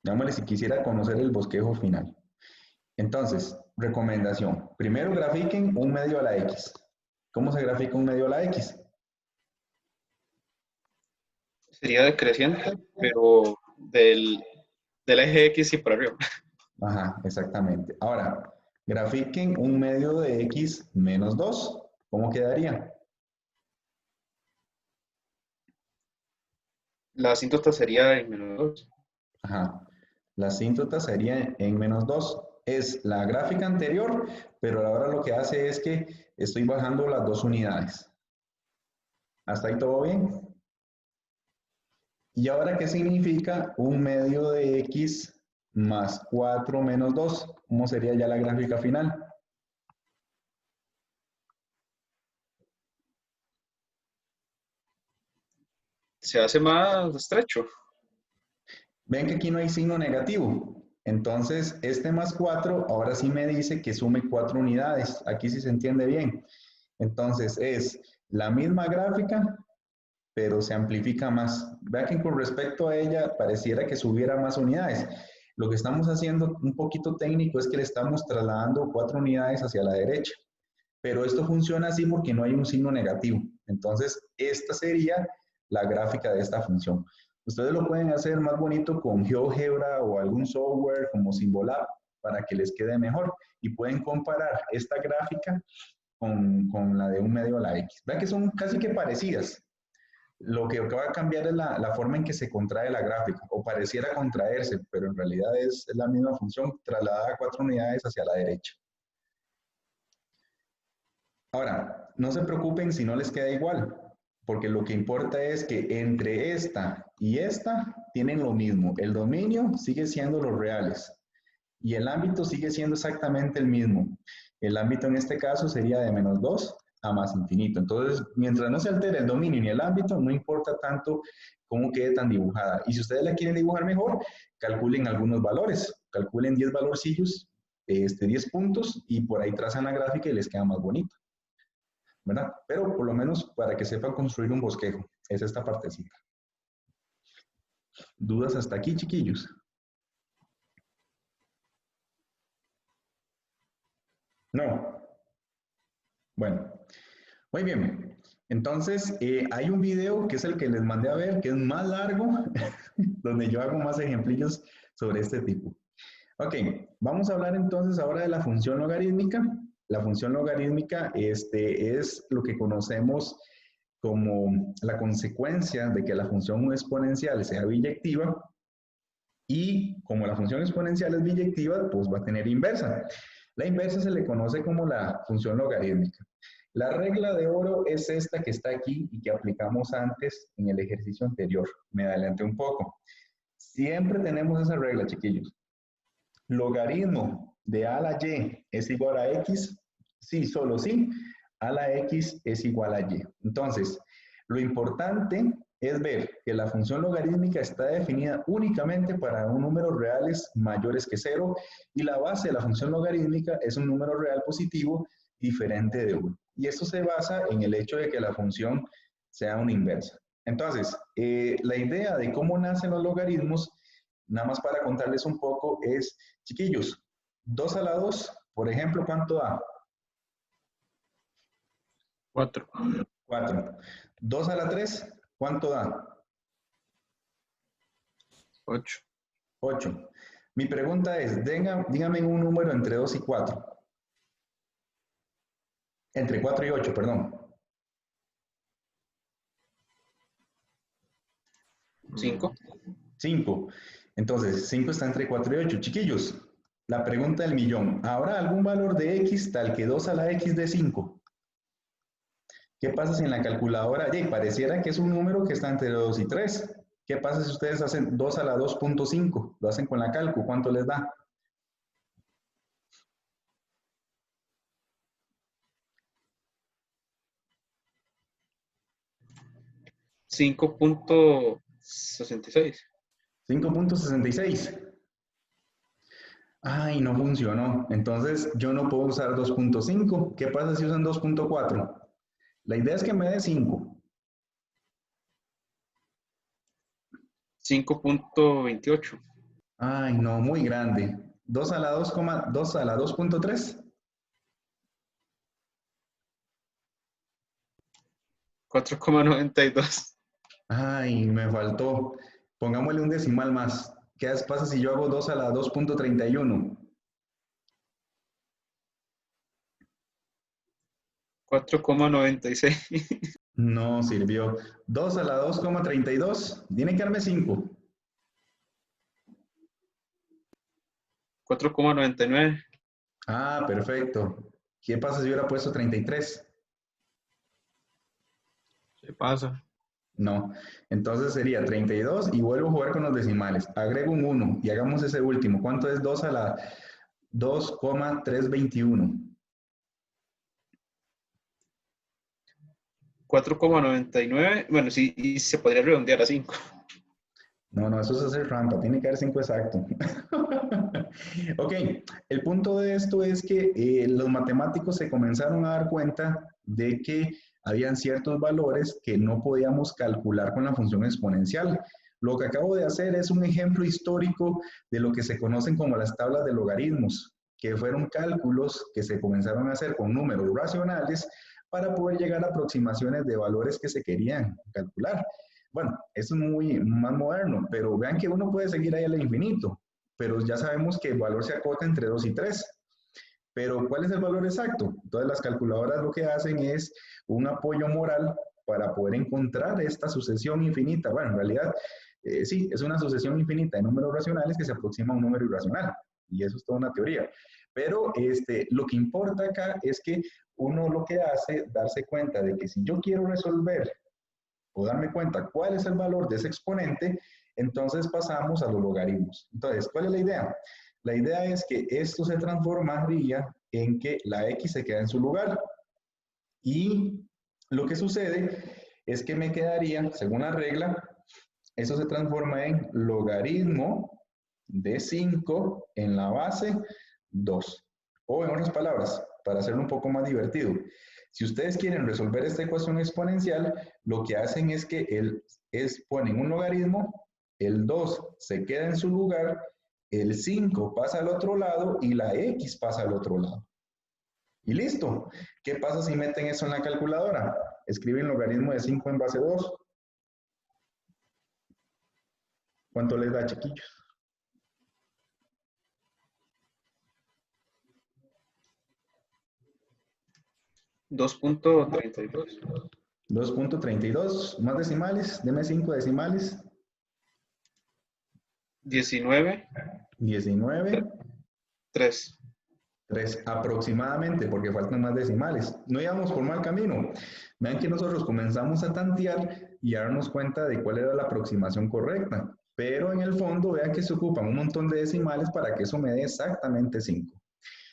Digámosle si quisiera conocer el bosquejo final. Entonces, recomendación. Primero grafiquen 1/2 a la x. ¿Cómo se grafica 1/2 a la x? Sería decreciente, pero del eje X y para arriba. Ajá, exactamente. Ahora, grafiquen 1/2 de x menos 2. ¿Cómo quedaría? La asíntota sería en menos 2. Ajá. La asíntota sería en menos 2. Es la gráfica anterior, pero ahora lo que hace es que estoy bajando las 2 unidades. ¿Hasta ahí todo bien? ¿Y ahora qué significa 1/2 de x más 4 menos 2? ¿Cómo sería ya la gráfica final? Se hace más estrecho. Ven que aquí no hay signo negativo. Entonces, este más 4 ahora sí me dice que sume 4 unidades. Aquí sí se entiende bien. Entonces, es la misma gráfica, pero se amplifica más. Vea que con respecto a ella pareciera que subiera más unidades. Lo que estamos haciendo un poquito técnico es que le estamos trasladando 4 unidades hacia la derecha. Pero esto funciona así porque no hay un signo negativo. Entonces, esta sería la gráfica de esta función. Ustedes lo pueden hacer más bonito con GeoGebra o algún software como Symbolab para que les quede mejor y pueden comparar esta gráfica con la de 1/2 a la x. Vean que son casi que parecidas. Lo que va a cambiar es la forma en que se contrae la gráfica, o pareciera contraerse, pero en realidad es la misma función trasladada a 4 unidades hacia la derecha. Ahora, no se preocupen si no les queda igual, porque lo que importa es que entre esta y esta tienen lo mismo. El dominio sigue siendo los reales y el ámbito sigue siendo exactamente el mismo. El ámbito en este caso sería de menos 2 a más infinito. Entonces, mientras no se altere el dominio ni el ámbito, no importa tanto cómo quede tan dibujada. Y si ustedes la quieren dibujar mejor, calculen algunos valores. Calculen 10 valorcillos, 10 puntos, y por ahí trazan la gráfica y les queda más bonito, ¿verdad? Pero por lo menos para que sepan construir un bosquejo. Es esta partecita. ¿Dudas hasta aquí, chiquillos? No. Bueno, muy bien. Entonces, hay un video que es el que les mandé a ver, que es más largo, donde yo hago más ejemplillos sobre este tipo. Ok, vamos a hablar entonces ahora de la función logarítmica. La función logarítmica es lo que conocemos como la consecuencia de que la función exponencial sea biyectiva, y como la función exponencial es biyectiva, pues va a tener inversa. La inversa se le conoce como la función logarítmica. La regla de oro es esta que está aquí y que aplicamos antes en el ejercicio anterior. Me adelanté un poco. Siempre tenemos esa regla, chiquillos. Logaritmo de a a la y es igual a x, sí, solo sí, a la x es igual a y. Entonces, lo importante es ver que la función logarítmica está definida únicamente para un números reales mayores que 0 y la base de la función logarítmica es un número real positivo diferente de 1. Y esto se basa en el hecho de que la función sea una inversa. Entonces, la idea de cómo nacen los logaritmos, nada más para contarles un poco, es, chiquillos, 2 a la 2, por ejemplo, ¿cuánto da? 4. 4. 2 a la 3, ¿cuánto da? 8. 8. Mi pregunta es, dígame un número entre 2 y 4. Entre 4 y 8, perdón. 5. 5. Entonces, 5 está entre 4 y 8. Chiquillos, la pregunta del millón. ¿Habrá algún valor de x tal que 2 a la x de 5? ¿Qué pasa si en la calculadora, pareciera que es un número que está entre 2 y 3? ¿Qué pasa si ustedes hacen 2 a la 2.5? Lo hacen con la calcu, ¿cuánto les da? 5.66. 5.66. Ay, no funcionó. Entonces yo no puedo usar 2.5. ¿Qué pasa si usan 2.4? La idea es que me dé 5. 5.28. Ay, no, muy grande. 2 a la 2 a la 2.3. 4.92. Ay, me faltó. Pongámosle un decimal más. ¿Qué pasa si yo hago 2 a la 2.31? 4.96. No sirvió. 2 a la 2.32. Tiene que darme 5. 4.99. Ah, perfecto. ¿Qué pasa si hubiera puesto 33? Se pasa. No. Entonces sería 32 y vuelvo a jugar con los decimales. Agrego un 1 y hagamos ese último. ¿Cuánto es 2 a la 2,321? 4.99. Bueno, sí, y se podría redondear a 5. No, no, eso es hacer trampa, tiene que haber 5 exacto. Ok, el punto de esto es que los matemáticos se comenzaron a dar cuenta de que habían ciertos valores que no podíamos calcular con la función exponencial. Lo que acabo de hacer es un ejemplo histórico de lo que se conocen como las tablas de logaritmos, que fueron cálculos que se comenzaron a hacer con números racionales para poder llegar a aproximaciones de valores que se querían calcular. Bueno, eso es muy más moderno, pero vean que uno puede seguir ahí al infinito, pero ya sabemos que el valor se acota entre 2 y 3. Pero ¿cuál es el valor exacto? Entonces las calculadoras lo que hacen es un apoyo moral para poder encontrar esta sucesión infinita. Bueno, en realidad sí, es una sucesión infinita de números racionales que se aproxima a un número irracional. Y eso es toda una teoría. Pero lo que importa acá es que uno lo que hace es darse cuenta de que si yo quiero resolver o darme cuenta cuál es el valor de ese exponente, entonces pasamos a los logaritmos. Entonces, ¿cuál es la idea? La idea es que esto se transformaría en que la x se queda en su lugar. Y lo que sucede es que me quedaría, según la regla, eso se transforma en logaritmo de 5 en la base 2. O en otras palabras, para hacerlo un poco más divertido, si ustedes quieren resolver esta ecuación exponencial, lo que hacen es que ponen un logaritmo, el 2 se queda en su lugar, el 5 pasa al otro lado y la x pasa al otro lado. Y listo. ¿Qué pasa si meten eso en la calculadora? Escriben logaritmo de 5 en base 2. ¿Cuánto les da, chiquillos? 2.32. 2.32, más decimales, deme 5 decimales. 19. 19, 3. 3 aproximadamente, porque faltan más decimales. No íbamos por mal camino. Vean que nosotros comenzamos a tantear y a darnos cuenta de cuál era la aproximación correcta. Pero en el fondo, vean que se ocupan un montón de decimales para que eso me dé exactamente 5.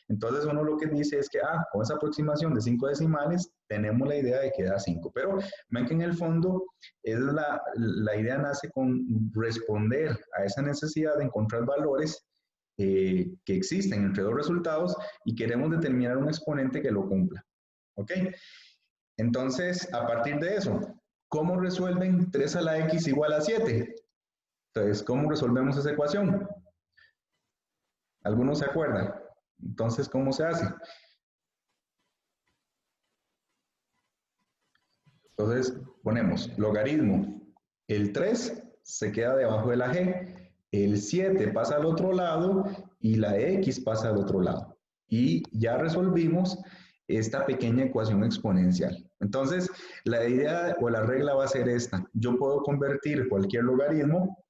Entonces uno lo que dice es que, con esa aproximación de 5 decimales, tenemos la idea de que da 5. Pero ven que en el fondo la idea nace con responder a esa necesidad de encontrar valores que existen entre dos resultados y queremos determinar un exponente que lo cumpla. ¿Ok? Entonces, a partir de eso, ¿cómo resuelven 3 a la x igual a 7? Entonces, ¿cómo resolvemos esa ecuación? ¿Alguno se acuerda? Entonces, ¿cómo se hace? Entonces ponemos logaritmo. El 3 se queda debajo de la g, el 7 pasa al otro lado y la x pasa al otro lado. Y ya resolvimos esta pequeña ecuación exponencial. Entonces, la idea o la regla va a ser esta. Yo puedo convertir cualquier logaritmo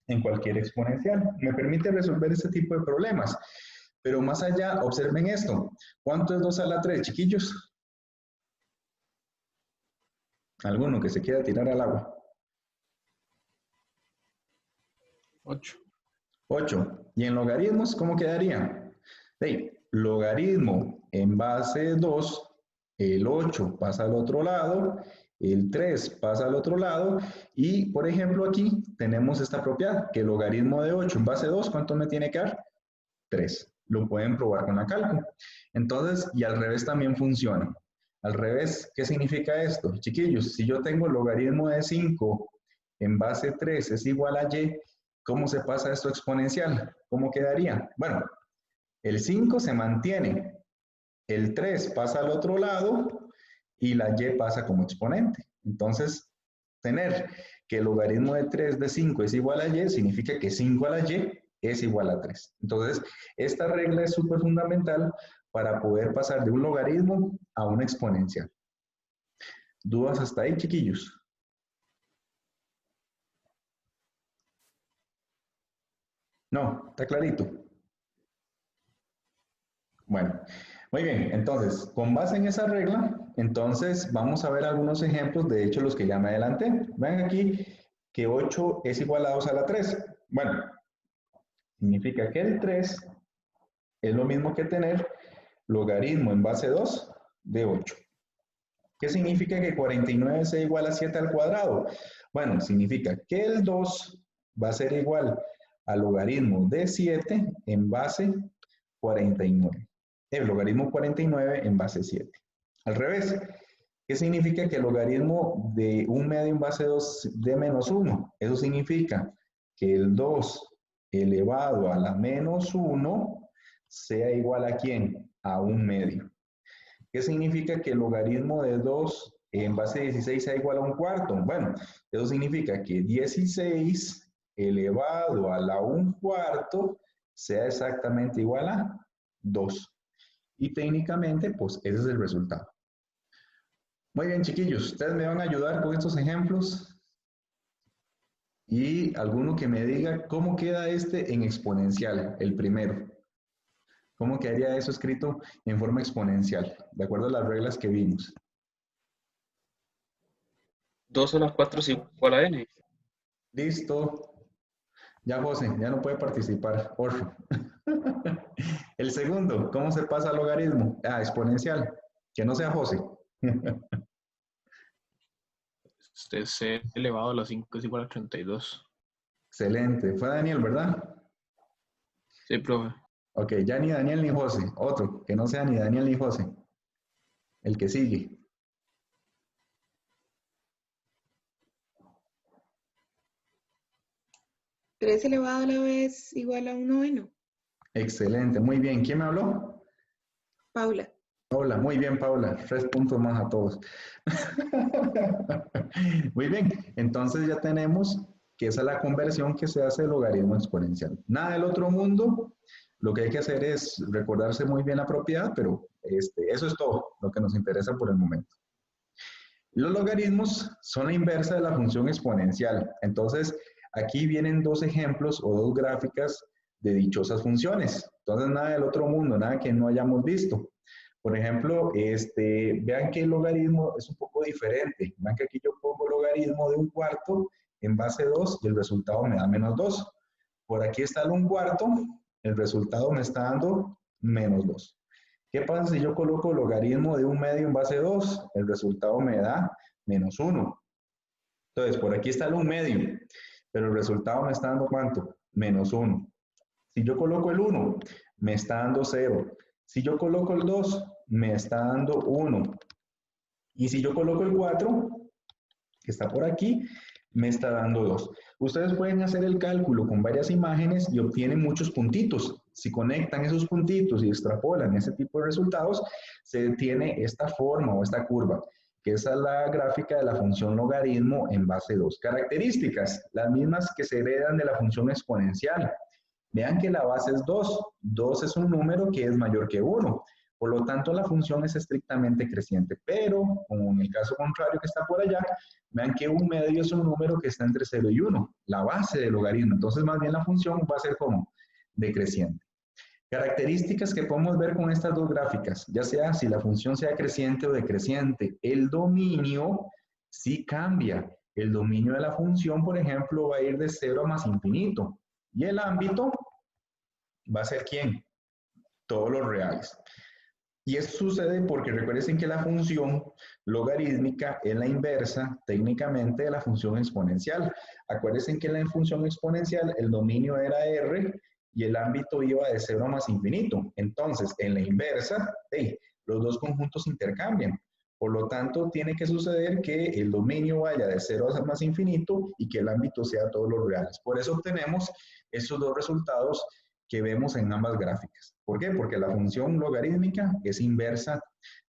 en cualquier exponencial. Me permite resolver este tipo de problemas. Pero más allá, observen esto. ¿Cuánto es 2 a la 3, chiquillos? Alguno que se quiera tirar al agua. 8. 8. ¿Y en logaritmos cómo quedaría? Sí, logaritmo en base 2, el 8 pasa al otro lado, el 3 pasa al otro lado, y por ejemplo aquí tenemos esta propiedad, que el logaritmo de 8 en base 2, ¿cuánto me tiene que dar? 3. Lo pueden probar con la cálculo. Entonces, y al revés también funciona. Al revés, ¿qué significa esto? Chiquillos, si yo tengo el logaritmo de 5 en base 3 es igual a y, ¿cómo se pasa esto exponencial? ¿Cómo quedaría? Bueno, el 5 se mantiene, el 3 pasa al otro lado y la y pasa como exponente. Entonces, tener que el logaritmo de 3 de 5 es igual a y significa que 5 a la y es igual a 3. Entonces, esta regla es súper fundamental para poder pasar de un logaritmo a una exponencial. ¿Dudas hasta ahí, chiquillos? No, está clarito. Bueno, muy bien. Entonces, con base en esa regla, entonces vamos a ver algunos ejemplos, de hecho los que ya me adelanté. Vean aquí que 8 es igual a 2 a la 3. Bueno, significa que el 3 es lo mismo que tener logaritmo en base 2 de 8. ¿Qué significa que 49 sea igual a 7 al cuadrado? Bueno, significa que el 2 va a ser igual al logaritmo de 7 en base 49. El logaritmo 49 en base 7. Al revés, ¿qué significa que el logaritmo de un medio en base 2 de menos 1? Eso significa que el 2 elevado a la menos 1 sea igual a ¿quién? A un medio. ¿Qué significa que el logaritmo de 2 en base 16 sea igual a un cuarto? Bueno, eso significa que 16 elevado a la 1 cuarto sea exactamente igual a 2. Y técnicamente, pues ese es el resultado. Muy bien, chiquillos, ustedes me van a ayudar con estos ejemplos. Y alguno que me diga cómo queda este en exponencial, el primero. ¿Cómo quedaría eso escrito en forma exponencial? De acuerdo a las reglas que vimos. 2 a la 4 es igual a n. Listo. Ya José, ya no puede participar. Por El segundo, ¿cómo se pasa al logaritmo? Ah, exponencial. Que no sea José. C elevado a la 5 es igual a 32. Excelente. Fue Daniel, ¿verdad? Sí, profe. Ok, ya ni Daniel ni José. Otro, que no sea ni Daniel ni José. El que sigue. ¿3 elevado a la vez igual a un noveno? Excelente, muy bien. ¿Quién me habló? Paula. Paula, muy bien, Paula. 3 puntos más a todos. Muy bien, entonces ya tenemos que esa es la conversión que se hace del logaritmo exponencial. Nada del otro mundo. Lo que hay que hacer es recordarse muy bien la propiedad, pero eso es todo lo que nos interesa por el momento. Los logaritmos son la inversa de la función exponencial. Entonces, aquí vienen dos ejemplos o dos gráficas de dichosas funciones. Entonces, nada del otro mundo, nada que no hayamos visto. Por ejemplo, vean que el logaritmo es un poco diferente. Vean que aquí yo pongo logaritmo de un cuarto en base 2 y el resultado me da menos 2. Por aquí está el 1 cuarto, el resultado me está dando menos 2. ¿Qué pasa si yo coloco logaritmo de un medio en base 2? El resultado me da menos 1. Entonces, por aquí está el 1 medio, pero el resultado me está dando ¿cuánto? Menos 1. Si yo coloco el 1, me está dando 0. Si yo coloco el 2, me está dando 1. Y si yo coloco el 4, que está por aquí, me está dando 2. Ustedes pueden hacer el cálculo con varias imágenes y obtienen muchos puntitos. Si conectan esos puntitos y extrapolan ese tipo de resultados, se tiene esta forma o esta curva. que esa es la gráfica de la función logaritmo en base 2. Características, las mismas que se heredan de la función exponencial. Vean que la base es 2. 2 es un número que es mayor que 1. Por lo tanto, la función es estrictamente creciente. Pero, como en el caso contrario que está por allá, vean que un medio es un número que está entre 0 y 1, la base del logaritmo. Entonces, más bien la función va a ser como decreciente. Características que podemos ver con estas dos gráficas, ya sea si la función sea creciente o decreciente, el dominio sí cambia. El dominio de la función, por ejemplo, va a ir de 0 a más infinito. Y el ámbito va a ser ¿quién? Todos los reales. Y eso sucede porque recuerden que la función logarítmica es la inversa técnicamente de la función exponencial. Acuérdense que en la función exponencial el dominio era R y el ámbito iba de 0 a más infinito. Entonces, en la inversa, los dos conjuntos intercambian. Por lo tanto, tiene que suceder que el dominio vaya de 0 a más infinito y que el ámbito sea todos los reales. Por eso obtenemos estos dos resultados que vemos en ambas gráficas. ¿Por qué? Porque la función logarítmica es inversa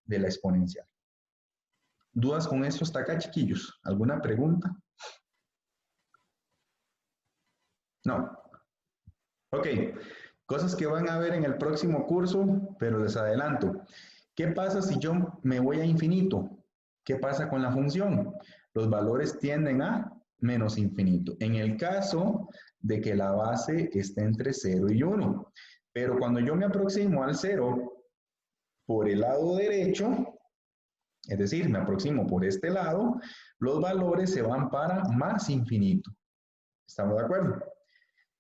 de la exponencial. ¿Dudas con esto hasta acá, chiquillos? ¿Alguna pregunta? No. Ok. Cosas que van a ver en el próximo curso, pero les adelanto. ¿Qué pasa si yo me voy a infinito? ¿Qué pasa con la función? Los valores tienden a menos infinito. En el caso de que la base esté entre 0 y 1. Pero cuando yo me aproximo al 0 por el lado derecho, es decir, me aproximo por este lado, los valores se van para más infinito. ¿Estamos de acuerdo?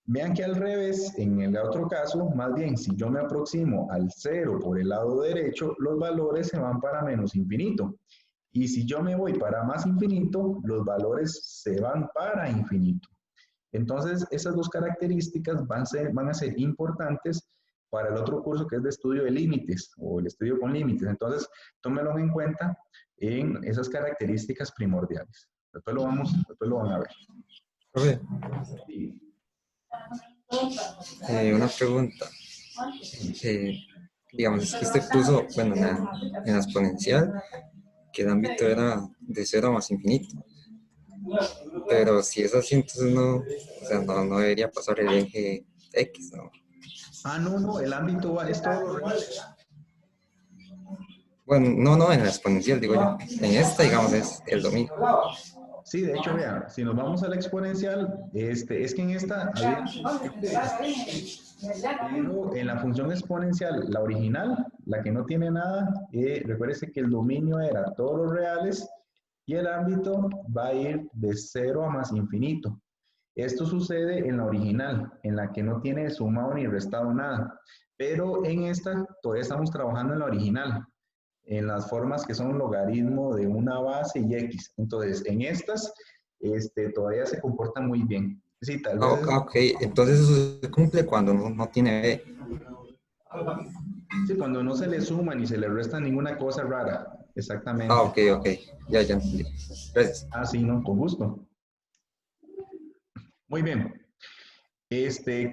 Vean que al revés, en el otro caso, más bien, si yo me aproximo al 0 por el lado derecho, los valores se van para menos infinito. Y si yo me voy para más infinito, los valores se van para infinito. Entonces, esas dos características van a ser importantes para el otro curso que es de estudio de límites o el estudio con límites. Entonces, tómenlo en cuenta en esas características primordiales. Después lo van a ver. Profe, Sí. una pregunta. Digamos, es que usted puso, bueno, en la exponencial, que el ámbito era de 0 a más infinito. Pero si es así, entonces no, o sea, no debería pasar el eje X, ¿no? No, el ámbito es todo lo real. Bueno, no, en la exponencial, digo yo. En esta, digamos, es el dominio. Sí, de hecho, vean, si nos vamos a la exponencial, es que en esta había, pero en la función exponencial, la original, la que no tiene nada, recuérdese que el dominio era todos los reales y el ámbito va a ir de 0 a más infinito. Esto sucede en la original, en la que no tiene sumado ni restado nada. Pero en esta todavía estamos trabajando en la original, en las formas que son logaritmo de una base y x. Entonces, en estas todavía se comporta muy bien. Sí, tal vez... Ok, entonces eso se cumple cuando no tiene B. Sí, cuando no se le suma ni se le resta ninguna cosa rara. Exactamente. Ok, ya entendí. Gracias. Sí, no, con gusto. Muy bien.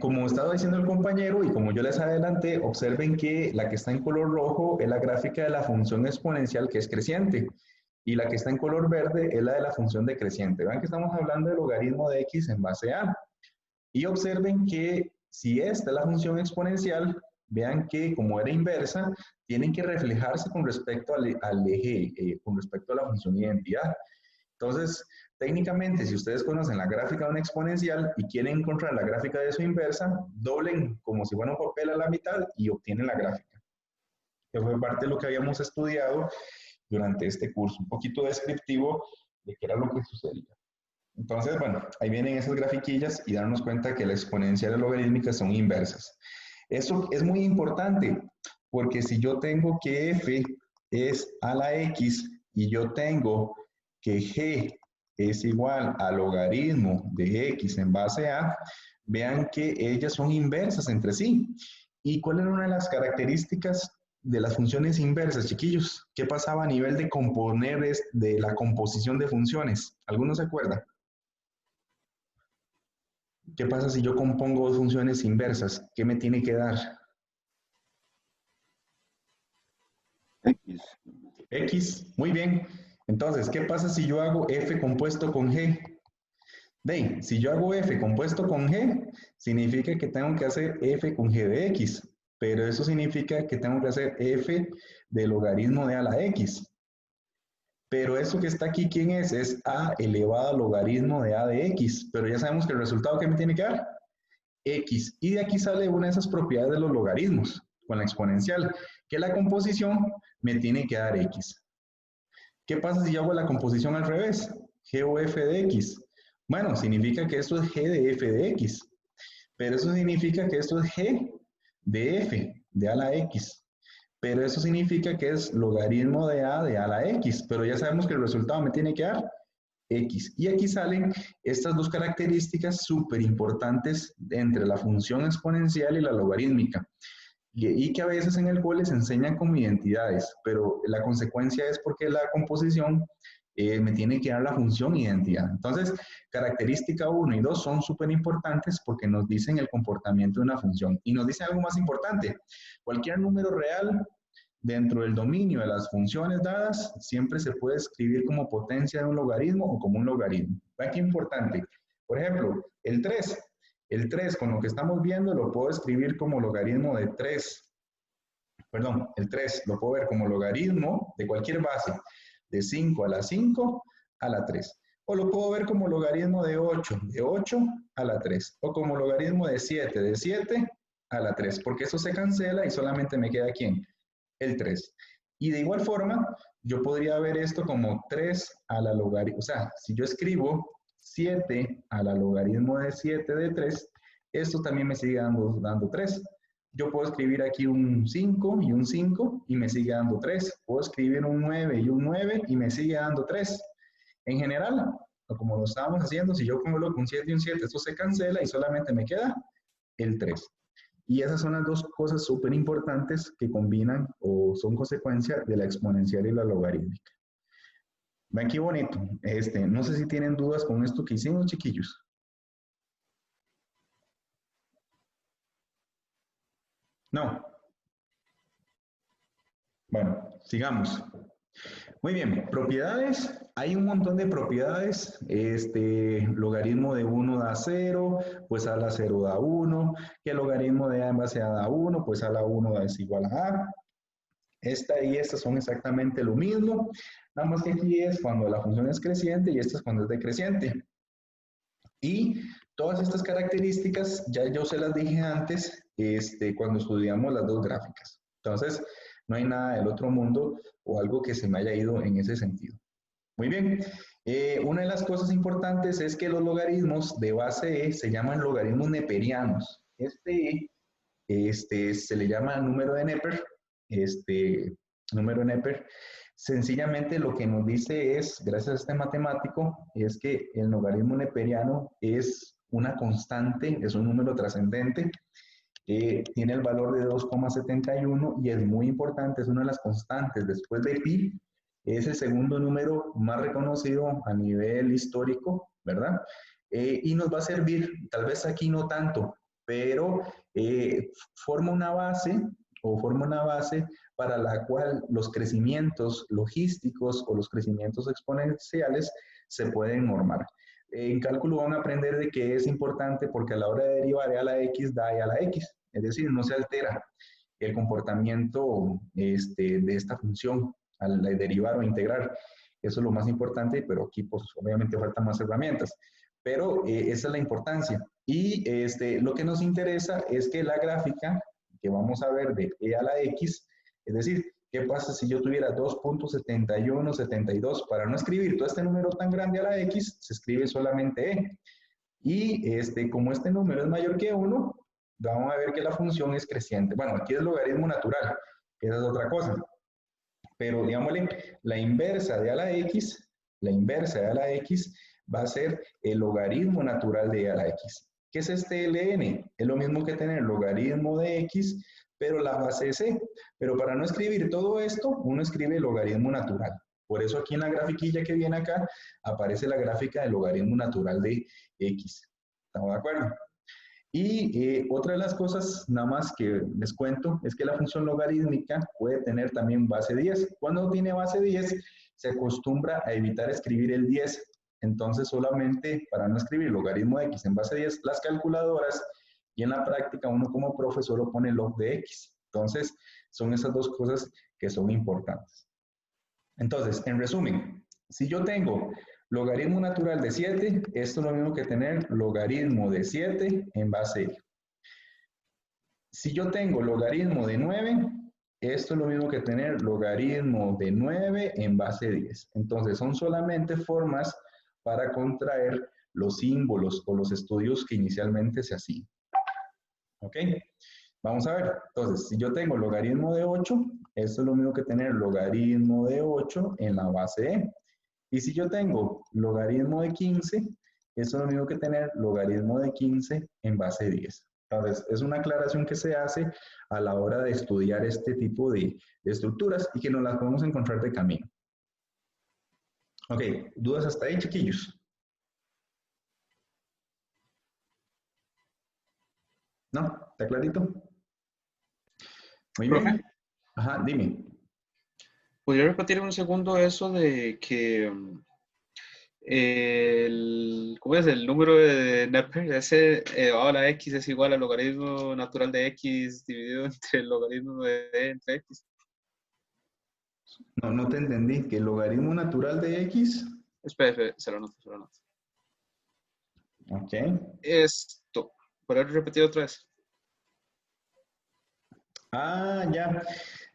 Como estaba diciendo el compañero y como yo les adelanté, observen que la que está en color rojo es la gráfica de la función exponencial que es creciente y la que está en color verde es la de la función decreciente. Vean que estamos hablando del logaritmo de x en base a. Y observen que si esta es la función exponencial, vean que como era inversa, tienen que reflejarse con respecto al eje, con respecto a la función identidad. Entonces, técnicamente, si ustedes conocen la gráfica de una exponencial y quieren encontrar la gráfica de su inversa, doblen como si fuera un papel a la mitad y obtienen la gráfica. Que fue parte de lo que habíamos estudiado durante este curso, un poquito descriptivo de qué era lo que sucedía. Entonces, bueno, ahí vienen esas grafiquillas y darnos cuenta que la exponencial y la logarítmica son inversas. Eso es muy importante, porque si yo tengo que f es a la x y yo tengo que g es igual al logaritmo de x en base a, vean que ellas son inversas entre sí. ¿Y cuál era una de las características de las funciones inversas, chiquillos? ¿Qué pasaba a nivel de componer de la composición de funciones? ¿Alguno se acuerda? ¿Qué pasa si yo compongo dos funciones inversas? ¿Qué me tiene que dar? X. X, muy bien. Entonces, ¿qué pasa si yo hago f compuesto con g? Ven, si yo hago f compuesto con g, significa que tengo que hacer f con g de x, pero eso significa que tengo que hacer f de logaritmo de a la x. Pero eso que está aquí, ¿quién es? Es a elevado al logaritmo de a de x, pero ya sabemos que el resultado que me tiene que dar, x. Y de aquí sale una de esas propiedades de los logaritmos, con la exponencial, que la composición me tiene que dar x. ¿Qué pasa si yo hago la composición al revés? G o f de x. Bueno, significa que esto es g de f de x. Pero eso significa que esto es g de f de a la x. Pero eso significa que es logaritmo de a la x. Pero ya sabemos que el resultado me tiene que dar x. Y aquí salen estas dos características súper importantes entre la función exponencial y la logarítmica. Y que a veces en el cole se enseñan como identidades, pero la consecuencia es porque la composición me tiene que dar la función identidad. Entonces, característica 1 y 2 son súper importantes porque nos dicen el comportamiento de una función. Y nos dicen algo más importante. Cualquier número real dentro del dominio de las funciones dadas siempre se puede escribir como potencia de un logaritmo o como un logaritmo. Vean qué importante. Por ejemplo, el 3. El 3, con lo que estamos viendo, lo puedo escribir como logaritmo de 3. Perdón, el 3 lo puedo ver como logaritmo de cualquier base, de 5 a la 5 a la 3. O lo puedo ver como logaritmo de 8 a la 3. O como logaritmo de 7 a la 3. Porque eso se cancela y solamente me queda ¿quién? El 3. Y de igual forma, yo podría ver esto como 3 a la logaritmo. O sea, si yo escribo 7 a la logaritmo de 7 de 3, esto también me sigue dando 3. Yo puedo escribir aquí un 5 y un 5 y me sigue dando 3. Puedo escribir un 9 y un 9 y me sigue dando 3. En general, como lo estábamos haciendo, si yo pongo un 7 y un 7, esto se cancela y solamente me queda el 3. Y esas son las dos cosas súper importantes que combinan o son consecuencia de la exponencial y la logarítmica. Ven qué bonito. No sé si tienen dudas con esto que hicimos, chiquillos. No. Bueno, sigamos. Muy bien, propiedades. Hay un montón de propiedades. Logaritmo de 1 da 0, pues a la 0 da 1. Que el logaritmo de a en base a da 1, pues a la 1 es igual a a. Esta y esta son exactamente lo mismo. Nada más que aquí es cuando la función es creciente y esta es cuando es decreciente. Y todas estas características ya yo se las dije antes cuando estudiamos las dos gráficas. Entonces, no hay nada del otro mundo o algo que se me haya ido en ese sentido. Muy bien. Una de las cosas importantes es que los logaritmos de base E se llaman logaritmos neperianos. Se le llama número de Neper. Número de Neper. Sencillamente lo que nos dice es, gracias a este matemático, es que el logaritmo neperiano es una constante, es un número trascendente, tiene el valor de 2,71 y es muy importante, es una de las constantes después de pi, es el segundo número más reconocido a nivel histórico, ¿verdad? Y nos va a servir, tal vez aquí no tanto, pero forma una base para la cual los crecimientos logísticos o los crecimientos exponenciales se pueden normar. En cálculo van a aprender de que es importante porque a la hora de derivar e a la x da e a la x, es decir, no se altera el comportamiento de esta función al derivar o integrar. Eso es lo más importante, pero aquí pues obviamente faltan más herramientas. Pero esa es la importancia. Y lo que nos interesa es que la gráfica que vamos a ver de e a la x, es decir, ¿qué pasa si yo tuviera 2.7172? Para no escribir todo este número tan grande a la x, se escribe solamente e. Y como este número es mayor que 1, vamos a ver que la función es creciente. Bueno, aquí es logaritmo natural, que esa es otra cosa. Pero digámosle, la inversa de a la x va a ser el logaritmo natural de e a la x. ¿Qué es este ln? Es lo mismo que tener logaritmo de x, pero la base es c. Pero para no escribir todo esto, uno escribe logaritmo natural. Por eso aquí en la grafiquilla que viene acá, aparece la gráfica del logaritmo natural de x. ¿Estamos de acuerdo? Y otra de las cosas, nada más que les cuento, es que la función logarítmica puede tener también base 10. Cuando tiene base 10, se acostumbra a evitar escribir el 10. Entonces, solamente para no escribir logaritmo de x en base 10, las calculadoras, y en la práctica uno como profe solo pone log de x. Entonces, son esas dos cosas que son importantes. Entonces, en resumen, si yo tengo logaritmo natural de 7, esto es lo mismo que tener logaritmo de 7 en base y. Si yo tengo logaritmo de 9, esto es lo mismo que tener logaritmo de 9 en base 10. Entonces, son solamente formas para contraer los símbolos o los estudios que inicialmente se hacían. ¿Ok? Vamos a ver. Entonces, si yo tengo logaritmo de 8, esto es lo mismo que tener logaritmo de 8 en la base E. Y si yo tengo logaritmo de 15, esto es lo mismo que tener logaritmo de 15 en base 10. Entonces, es una aclaración que se hace a la hora de estudiar este tipo de estructuras y que nos las podemos encontrar de camino. Ok, ¿dudas hasta ahí, chiquillos? ¿No? ¿Está clarito? Muy Profe, bien. Ajá, dime. ¿podría repetir un segundo eso de que ¿cómo es el número de Neper? Ese elevado a la x es igual al logaritmo natural de x dividido entre el logaritmo de d entre x. No, no te entendí. ¿Que el logaritmo natural de x? Espera, se lo anoto, se lo anoto. Ok. Esto, ¿podría repetir otra vez? Ah, ya.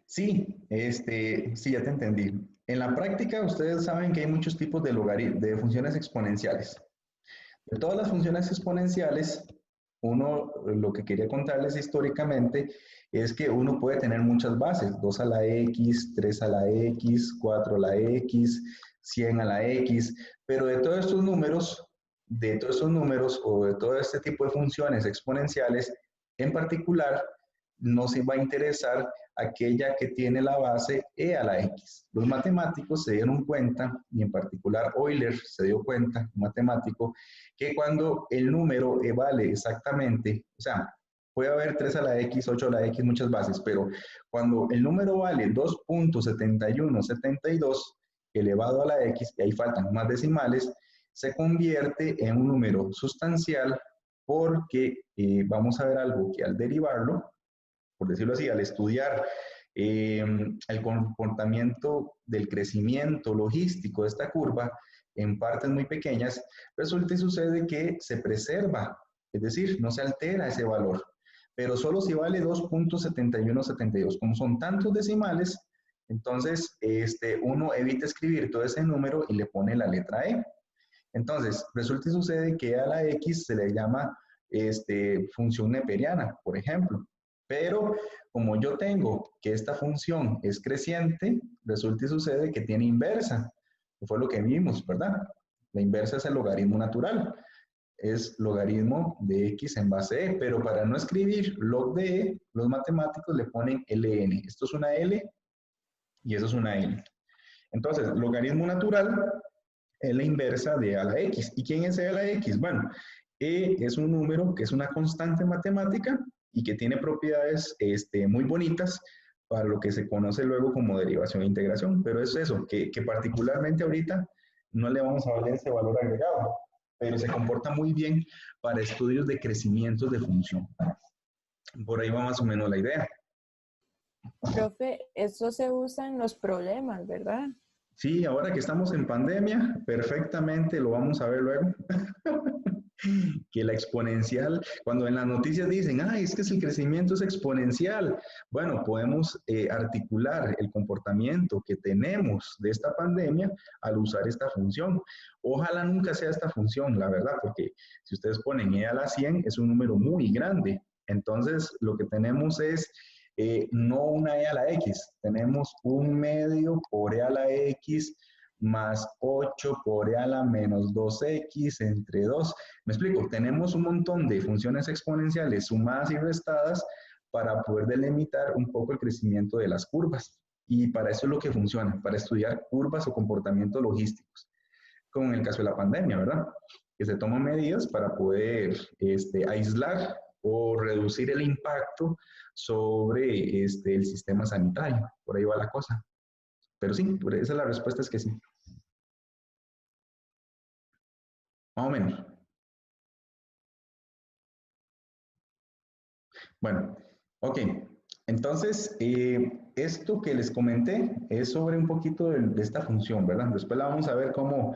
Sí, sí, ya te entendí. En la práctica, ustedes saben que hay muchos tipos de funciones exponenciales. De todas las funciones exponenciales, lo que quería contarles históricamente es que uno puede tener muchas bases, 2 a la x, 3 a la x, 4 a la x, 100 a la x, pero de todos estos números o de todo este tipo de funciones exponenciales, en particular, nos va a interesar aquella que tiene la base e a la x. Los matemáticos se dieron cuenta, y en particular Euler se dio cuenta, un matemático, que cuando el número vale exactamente, o sea, puede haber 3 a la x, 8 a la x, muchas bases, pero cuando el número vale 2.7172 elevado a la x, y ahí faltan más decimales, se convierte en un número sustancial porque vamos a ver algo que al derivarlo, por decirlo así, al estudiar el comportamiento del crecimiento logístico de esta curva en partes muy pequeñas, resulta y sucede que se preserva, es decir, no se altera ese valor, pero solo si vale 2.7172. Como son tantos decimales, entonces uno evita escribir todo ese número y le pone la letra E. Entonces, resulta y sucede que a la X se le llama función neperiana, por ejemplo. Pero como yo tengo que esta función es creciente, resulta y sucede que tiene inversa, que fue lo que vimos, ¿verdad? La inversa es el logaritmo natural, es logaritmo de x en base e, pero para no escribir log de e, los matemáticos le ponen ln. Esto es una L y eso es una N. Entonces, logaritmo natural es la inversa de a la x. ¿Y quién es e a la x? Bueno, e es un número que es una constante matemática y que tiene propiedades muy bonitas para lo que se conoce luego como derivación e integración. Pero es eso, que particularmente ahorita no le vamos a valer ese valor agregado, pero se comporta muy bien para estudios de crecimientos de función. Por ahí va más o menos la idea. Profe, eso se usa en los problemas, ¿verdad? Sí, ahora que estamos en pandemia, perfectamente lo vamos a ver luego. Que la exponencial, cuando en las noticias dicen, es que el crecimiento es exponencial, bueno, podemos articular el comportamiento que tenemos de esta pandemia al usar esta función. Ojalá nunca sea esta función, la verdad, porque si ustedes ponen e a la 100 es un número muy grande. Entonces, lo que tenemos es no una e a la x, tenemos un medio por e a la x más 8 por e a la menos 2x entre 2. Me explico, tenemos un montón de funciones exponenciales sumadas y restadas para poder delimitar un poco el crecimiento de las curvas. Y para eso es lo que funciona, para estudiar curvas o comportamientos logísticos, como en el caso de la pandemia, ¿verdad? Que se toman medidas para poder aislar o reducir el impacto sobre el sistema sanitario. Por ahí va la cosa. Pero sí, esa es la respuesta, es que sí. Más o menos. Bueno, ok. Entonces, esto que les comenté es sobre un poquito de esta función, ¿verdad? Después la vamos a ver cómo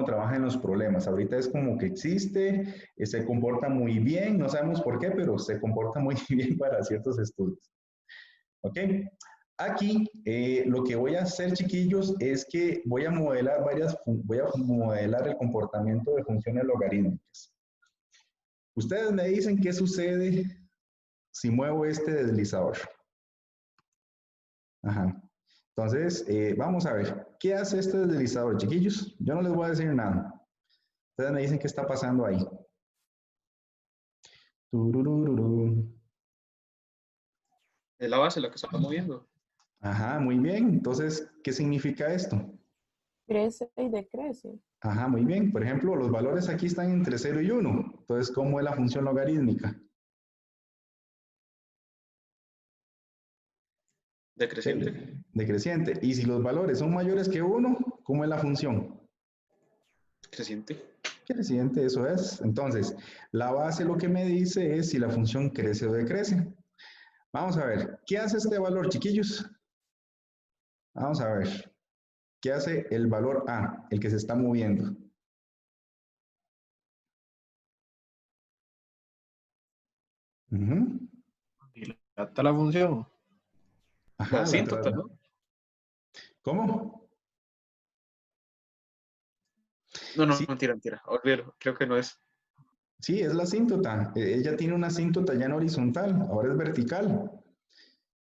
trabaja en los problemas. Ahorita es como que existe, se comporta muy bien, no sabemos por qué, pero se comporta muy bien para ciertos estudios. ¿Ok? Aquí lo que voy a hacer, chiquillos, es que voy a modelar el comportamiento de funciones logarítmicas. Ustedes me dicen qué sucede si muevo este deslizador. Ajá. Entonces, vamos a ver, ¿qué hace este deslizador, chiquillos? Yo no les voy a decir nada. Ustedes me dicen qué está pasando ahí. Tururururu. Es la base la que se va moviendo. Ajá, muy bien. Entonces, ¿qué significa esto? Crece y decrece. Ajá, muy bien. Por ejemplo, los valores aquí están entre 0 y 1. Entonces, ¿cómo es la función logarítmica? Decreciente. Decreciente. Y si los valores son mayores que 1, ¿cómo es la función? Creciente. Creciente, eso es. Entonces, la base lo que me dice es si la función crece o decrece. Vamos a ver, ¿qué hace este valor, chiquillos? Vamos a ver, ¿qué hace el valor A, el que se está moviendo? Ujú. Dilata la función. Ajá, La asíntota, ¿no? ¿Cómo? No, Sí, mentira. Olvídalo. Creo que no es. sí, es la asíntota. Ella tiene una asíntota ya no horizontal, ahora es vertical.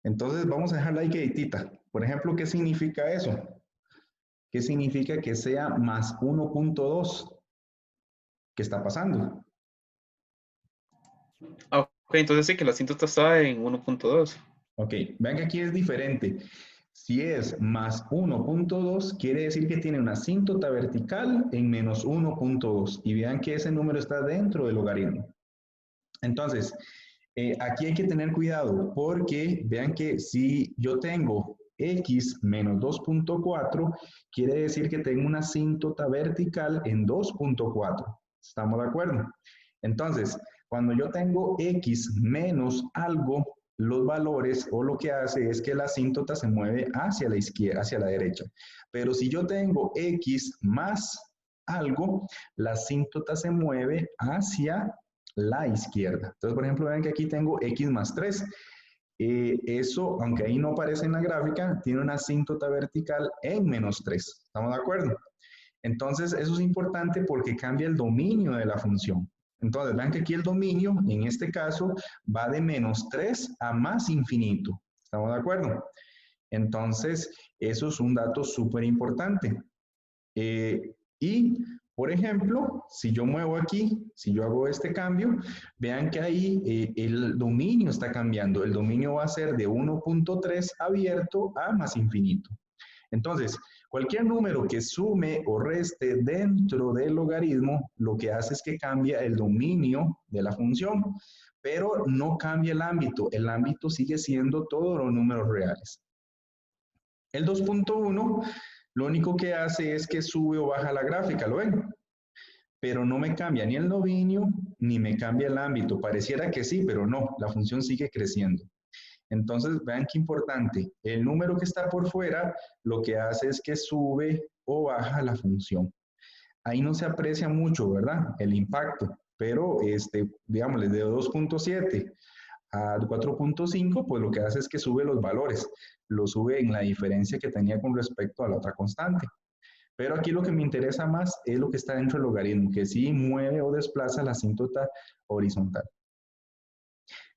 Entonces vamos a dejarla ahí quietita. Por ejemplo, ¿qué significa eso? ¿Qué significa que sea más 1.2? ¿Qué está pasando? Ah, ok, entonces sí que la asíntota está en 1.2. Ok, vean que aquí es diferente. Si es más 1.2, quiere decir que tiene una asíntota vertical en menos 1.2. Y vean que ese número está dentro del logaritmo. Entonces, aquí hay que tener cuidado porque vean que si yo tengo x menos 2.4, quiere decir que tengo una asíntota vertical en 2.4. ¿Estamos de acuerdo? Entonces, cuando yo tengo x menos algo, los valores o lo que hace es que la asíntota se mueve hacia la izquierda, hacia la derecha. Pero si yo tengo x más algo, la asíntota se mueve hacia la izquierda. Entonces, por ejemplo, ven que aquí tengo x más 3. Eso, aunque ahí no aparece en la gráfica, tiene una asíntota vertical en menos 3. ¿Estamos de acuerdo? Entonces, eso es importante porque cambia el dominio de la función. Entonces, vean que aquí el dominio, en este caso, va de menos 3 a más infinito. ¿Estamos de acuerdo? Entonces, eso es un dato súper importante. Y, por ejemplo, si yo muevo aquí, si yo hago este cambio, vean que ahí el dominio está cambiando. El dominio va a ser de 1.3 abierto a más infinito. Entonces, cualquier número que sume o reste dentro del logaritmo, lo que hace es que cambia el dominio de la función, pero no cambia el ámbito. El ámbito sigue siendo todos los números reales. El 2.1 lo único que hace es que sube o baja la gráfica, ¿lo ven? Pero no me cambia ni el dominio ni me cambia el ámbito. Pareciera que sí, pero no, la función sigue creciendo. Entonces, vean qué importante. El número que está por fuera lo que hace es que sube o baja la función. Ahí no se aprecia mucho, ¿verdad? El impacto, pero digamos, de 2.7 a 4.5, pues lo que hace es que sube los valores, lo sube en la diferencia que tenía con respecto a la otra constante. Pero aquí lo que me interesa más es lo que está dentro del logaritmo, que sí mueve o desplaza la asíntota horizontal.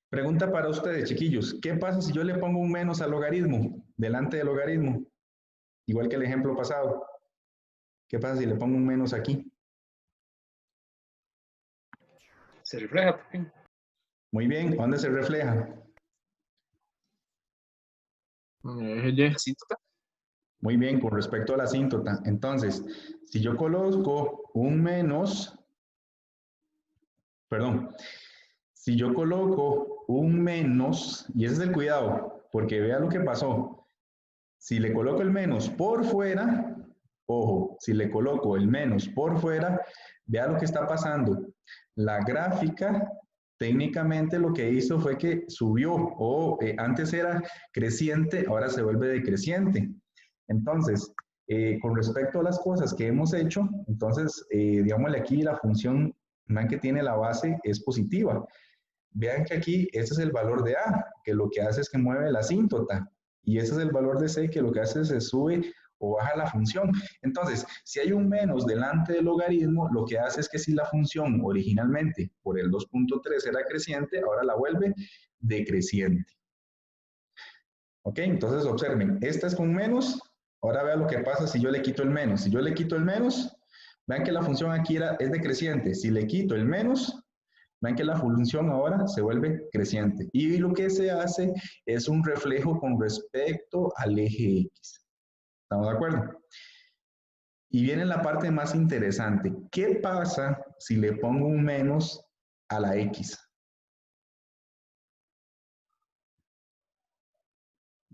Pregunta para ustedes, chiquillos, ¿qué pasa si yo le pongo un menos al logaritmo, delante del logaritmo? Igual que el ejemplo pasado. ¿Qué pasa si le pongo un menos aquí? Se refleja. Muy bien, ¿dónde se refleja? Y. La asíntota. Muy bien, con respecto a la asíntota. Entonces, si yo coloco un menos, perdón, si yo coloco un menos, y ese es el cuidado, porque vea lo que pasó. Si le coloco el menos por fuera, ojo, si le coloco el menos por fuera, vea lo que está pasando. La gráfica técnicamente lo que hizo fue que subió, o antes era creciente, ahora se vuelve decreciente. Entonces, con respecto a las cosas que hemos hecho, entonces, digámosle aquí la función, vean que tiene la base, es positiva. Vean que aquí, ese es el valor de A, que lo que hace es que mueve la asíntota. Y ese es el valor de C, que lo que hace es que sube o baja la función. Entonces, si hay un menos delante del logaritmo, lo que hace es que si la función originalmente por el 2.3 era creciente, ahora la vuelve decreciente. ¿Ok? Entonces, observen, esta es con menos. Ahora vean lo que pasa si yo le quito el menos. Si yo le quito el menos, vean que la función aquí es decreciente. Si le quito el menos, ven que la función ahora se vuelve creciente. Y lo que se hace es un reflejo con respecto al eje X. ¿Estamos de acuerdo? Y viene la parte más interesante. ¿Qué pasa si le pongo un menos a la X?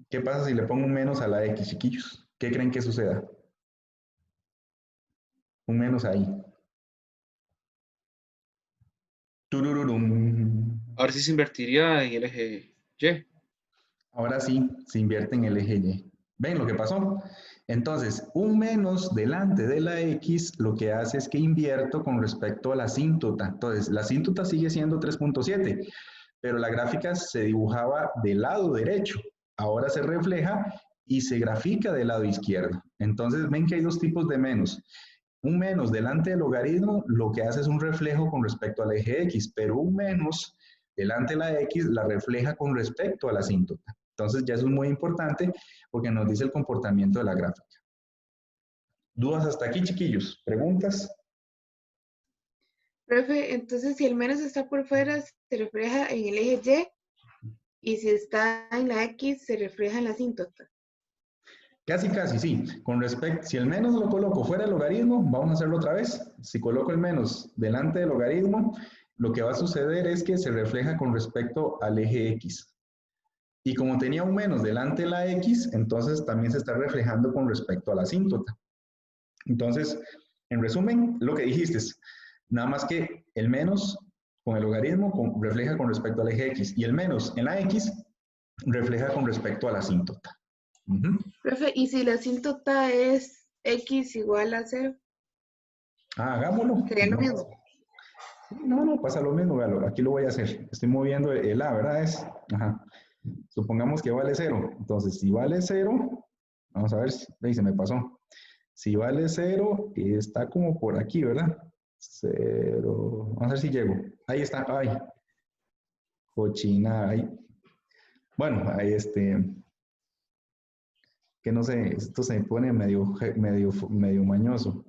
¿Qué pasa si le pongo un menos a la X, chiquillos? ¿Qué creen que suceda? Un menos ahí. Turururum. Ahora sí se invertiría en el eje Y. Ahora sí, se invierte en el eje Y. ¿Ven lo que pasó? Entonces, un menos delante de la X lo que hace es que invierto con respecto a la asíntota. Entonces, la asíntota sigue siendo 3.7, pero la gráfica se dibujaba del lado derecho. Ahora se refleja y se grafica del lado izquierdo. Entonces, ven que hay dos tipos de menos. Un menos delante del logaritmo lo que hace es un reflejo con respecto al eje X, pero un menos delante de la X la refleja con respecto a la asíntota. Entonces ya eso es muy importante porque nos dice el comportamiento de la gráfica. ¿Dudas hasta aquí, chiquillos? ¿Preguntas? Profe, entonces si el menos está por fuera, se refleja en el eje Y, y si está en la X, se refleja en la asíntota. Casi, casi, sí. Con respecto, si el menos lo coloco fuera del logaritmo, vamos a hacerlo otra vez. Si coloco el menos delante del logaritmo, lo que va a suceder es que se refleja con respecto al eje X. Y como tenía un menos delante de la X, entonces también se está reflejando con respecto a la asíntota. Entonces, en resumen, lo que dijiste es, nada más que el menos con el logaritmo refleja con respecto al eje X y el menos en la X refleja con respecto a la asíntota. Profe, ¿y si la asíntota es X igual a 0? Hagámoslo. ¿Sería lo mismo? No, pasa lo mismo, véalo. Aquí lo voy a hacer. Estoy moviendo el A, ¿verdad? Supongamos que vale 0. Entonces, si vale 0, vamos a ver, ahí se me pasó. Si vale 0, está como por aquí, ¿verdad? 0. Vamos a ver si llego. Ahí está. Ay. Cochina. Ahí. Bueno, ahí que no sé, esto se pone medio mañoso.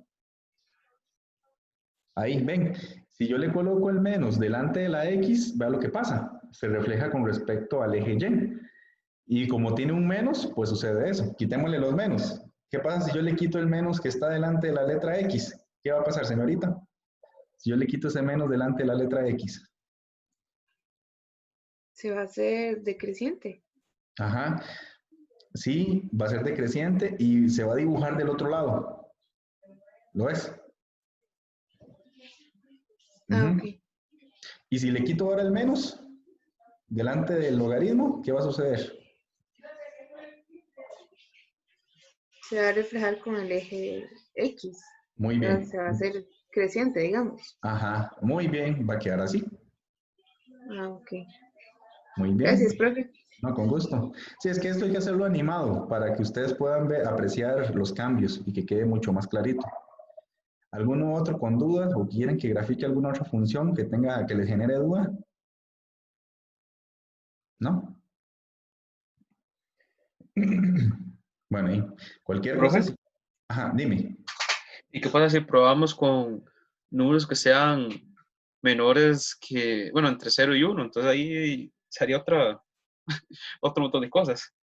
Ahí, ven. Si yo le coloco el menos delante de la X, vea lo que pasa. Se refleja con respecto al eje Y. Y como tiene un menos, pues sucede eso. Quitémosle los menos. ¿Qué pasa si yo le quito el menos que está delante de la letra X? ¿Qué va a pasar, señorita? Si yo le quito ese menos delante de la letra X. Se va a hacer decreciente. Ajá. Sí, va a ser decreciente y se va a dibujar del otro lado. ¿Lo ves? Ok. Y si le quito ahora el menos delante del logaritmo, ¿qué va a suceder? Se va a reflejar con el eje X. Muy bien. Se va a hacer creciente, digamos. Ajá, muy bien, va a quedar así. Ok. Muy bien. Gracias, profe. No, con gusto. Sí, es que esto hay que hacerlo animado para que ustedes puedan apreciar los cambios y que quede mucho más clarito. ¿Alguno otro con dudas o quieren que grafique alguna otra función que les genere duda? ¿No? Bueno, ahí. Cualquier ¿Profe? cosa. Ajá, dime. ¿Y qué pasa si probamos con números que sean menores que, bueno, entre 0 y 1? Entonces ahí sería otro montón de cosas.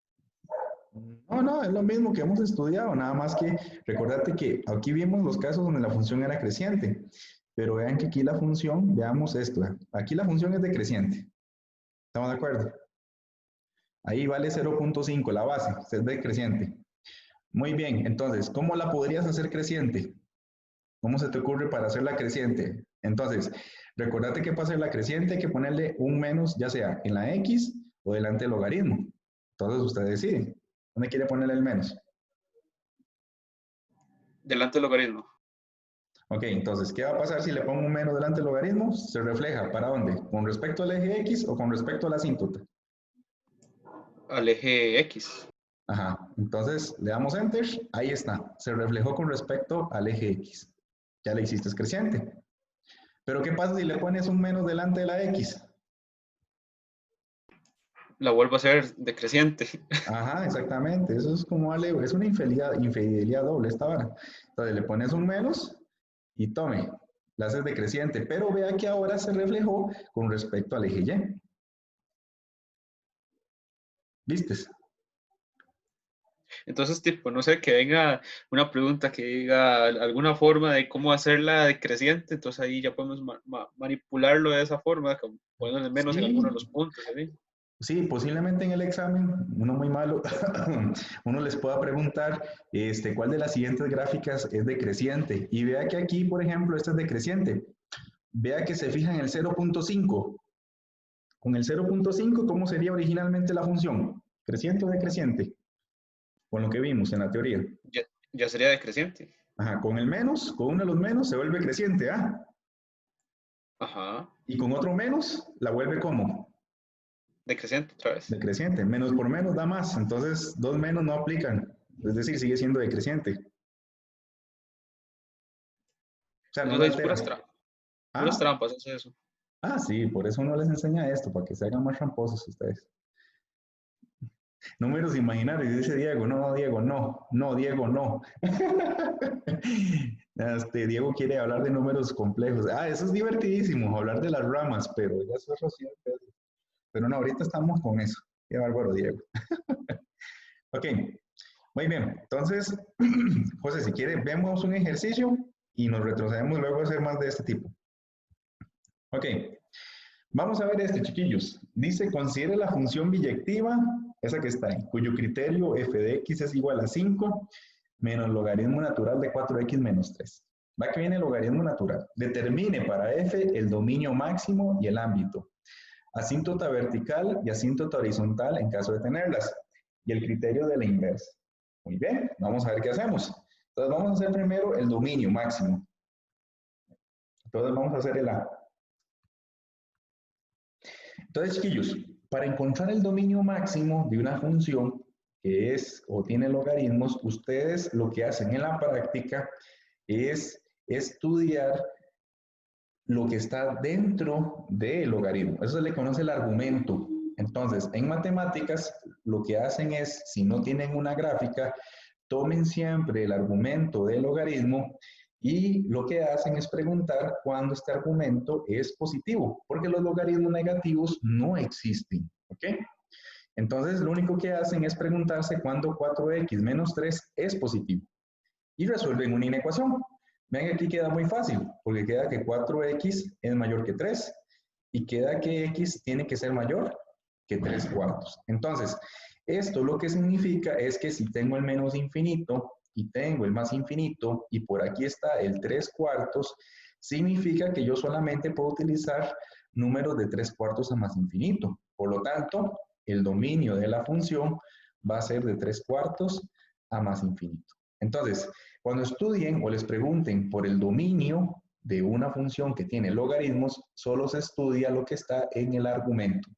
No, es lo mismo que hemos estudiado, nada más que recordate que aquí vimos los casos donde la función era creciente, pero vean que aquí la función, veamos esto, aquí la función es decreciente. ¿Estamos de acuerdo? Ahí vale 0.5 la base, es decreciente. Muy bien, entonces, ¿cómo la podrías hacer creciente? ¿Cómo se te ocurre para hacerla creciente? Entonces, recordate que para hacerla creciente hay que ponerle un menos, ya sea en la X o delante del logaritmo. Entonces, usted decide. ¿Dónde quiere ponerle el menos? Delante del logaritmo. Ok, entonces, ¿qué va a pasar si le pongo un menos delante del logaritmo? Se refleja, ¿para dónde? ¿Con respecto al eje X o con respecto a la asíntota? Al eje X. Ajá, entonces le damos Enter, ahí está, se reflejó con respecto al eje X. Ya le hiciste creciente. Pero ¿qué pasa si le pones un menos delante de la X? La vuelvo a hacer decreciente. Ajá, exactamente, eso es como darle, es una infidelidad doble esta vara. Entonces le pones un menos y tome, la haces decreciente, pero vea que ahora se reflejó con respecto al eje Y. ¿Vistes? Entonces, tipo, no sé, que venga una pregunta que diga alguna forma de cómo hacerla decreciente, entonces ahí ya podemos manipularlo de esa forma, como poniéndole menos en alguno de los Sí, puntos, ¿sí? sí, posiblemente en el examen, uno muy malo, uno les pueda preguntar cuál de las siguientes gráficas es decreciente. Y vea que aquí, por ejemplo, esta es decreciente. Vea que se fija en el 0.5. Con el 0.5, ¿cómo sería originalmente la función? ¿Creciente o decreciente? Con lo que vimos en la teoría. Ya sería decreciente. Ajá, con el menos, con uno de los menos se vuelve creciente, ¿ah? Ajá, Y con otro menos la vuelve como decreciente otra vez. decreciente. Menos por menos da más, entonces dos menos no aplican. Es decir, sigue siendo decreciente. O sea, no la Entonces hay altera. puras Ah, trampas, es eso. sí, por eso uno les enseña esto, para que se hagan más tramposos ustedes. Números imaginarios, dice Diego. No, Diego, no. No, Diego, no. Diego quiere hablar de números complejos. Eso es divertidísimo, hablar de las ramas, pero ya eso es Rocío Pérez. Pero no, ahorita estamos con eso. Qué bárbaro, Diego. Ok, muy bien. Entonces, José, si quiere, vemos un ejercicio y nos retrocedemos luego a hacer más de este tipo. Ok, vamos a ver chiquillos. Dice, considere la función biyectiva, esa que está ahí, cuyo criterio f de x es igual a 5 menos logaritmo natural de 4x menos 3. Va que viene el logaritmo natural. Determine para f el dominio máximo y el ámbito. Asíntota vertical y asíntota horizontal en caso de tenerlas. Y el criterio de la inversa. Muy bien, vamos a ver qué hacemos. Entonces vamos a hacer primero el dominio máximo. Entonces vamos a hacer el A. Entonces, chiquillos, para encontrar el dominio máximo de una función que es o tiene logaritmos, ustedes lo que hacen en la práctica es estudiar lo que está dentro del logaritmo. Eso se le conoce el argumento. Entonces, en matemáticas, lo que hacen es, si no tienen una gráfica, tomen siempre el argumento del logaritmo y lo que hacen es preguntar cuándo este argumento es positivo, porque los logaritmos negativos no existen, ¿ok? Entonces, lo único que hacen es preguntarse cuándo 4x menos 3 es positivo y resuelven una inecuación. Vean que aquí queda muy fácil, porque queda que 4x es mayor que 3 y queda que x tiene que ser mayor que 3 cuartos. Entonces, esto lo que significa es que si tengo el menos infinito y tengo el más infinito y por aquí está el 3 cuartos, significa que yo solamente puedo utilizar números de 3 cuartos a más infinito. Por lo tanto, el dominio de la función va a ser de 3 cuartos a más infinito. Entonces, cuando estudien o les pregunten por el dominio de una función que tiene logaritmos, solo se estudia lo que está en el argumento.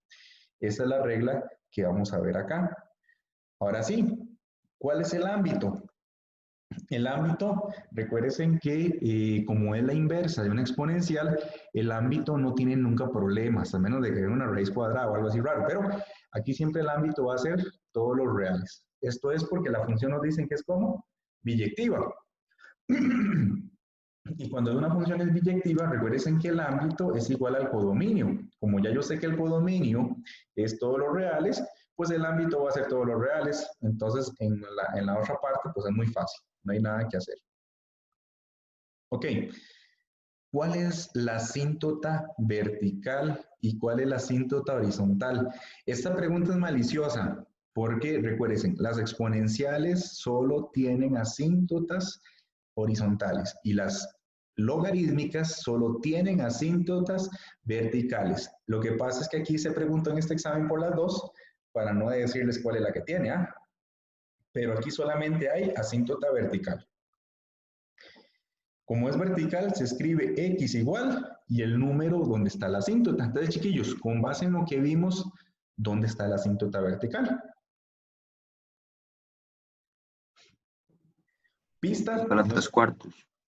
Esa es la regla que vamos a ver acá. Ahora sí, ¿cuál es el ámbito? El ámbito, recuerden que como es la inversa de una exponencial, el ámbito no tiene nunca problemas, a menos de que haya una raíz cuadrada o algo así raro, pero aquí siempre el ámbito va a ser todos los reales. Esto es porque la función nos dicen que es como biyectiva. Y cuando una función es biyectiva, recuerden que el ámbito es igual al codominio. Como ya yo sé que el codominio es todos los reales, pues el ámbito va a ser todos los reales. Entonces, en la otra parte, pues es muy fácil. No hay nada que hacer. Ok. ¿Cuál es la asíntota vertical y cuál es la asíntota horizontal? Esta pregunta es maliciosa. Porque recuerden, las exponenciales solo tienen asíntotas horizontales y las logarítmicas solo tienen asíntotas verticales. Lo que pasa es que aquí se preguntó en este examen por las dos, para no decirles cuál es la que tiene, ¿ah? Pero aquí solamente hay asíntota vertical. Como es vertical, se escribe X igual y el número donde está la asíntota. Entonces, chiquillos, con base en lo que vimos, ¿dónde está la asíntota vertical? Pista. Para 3/4.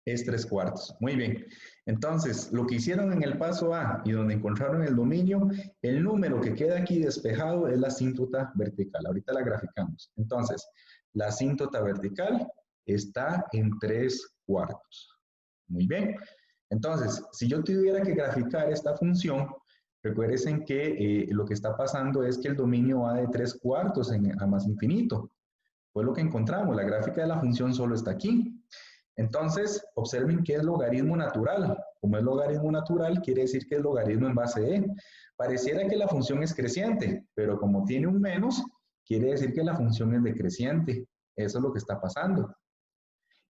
Es 3/4. Muy bien. Entonces, lo que hicieron en el paso A y donde encontraron el dominio, el número que queda aquí despejado es la asíntota vertical. Ahorita la graficamos. Entonces, la asíntota vertical está en 3/4. Muy bien. Entonces, si yo tuviera que graficar esta función, recuerden que lo que está pasando es que el dominio va de 3/4 a más infinito. Fue lo que encontramos. La gráfica de la función solo está aquí. Entonces, observen que es logaritmo natural. Como es logaritmo natural, quiere decir que es logaritmo en base e. Pareciera que la función es creciente, pero como tiene un menos, quiere decir que la función es decreciente. Eso es lo que está pasando.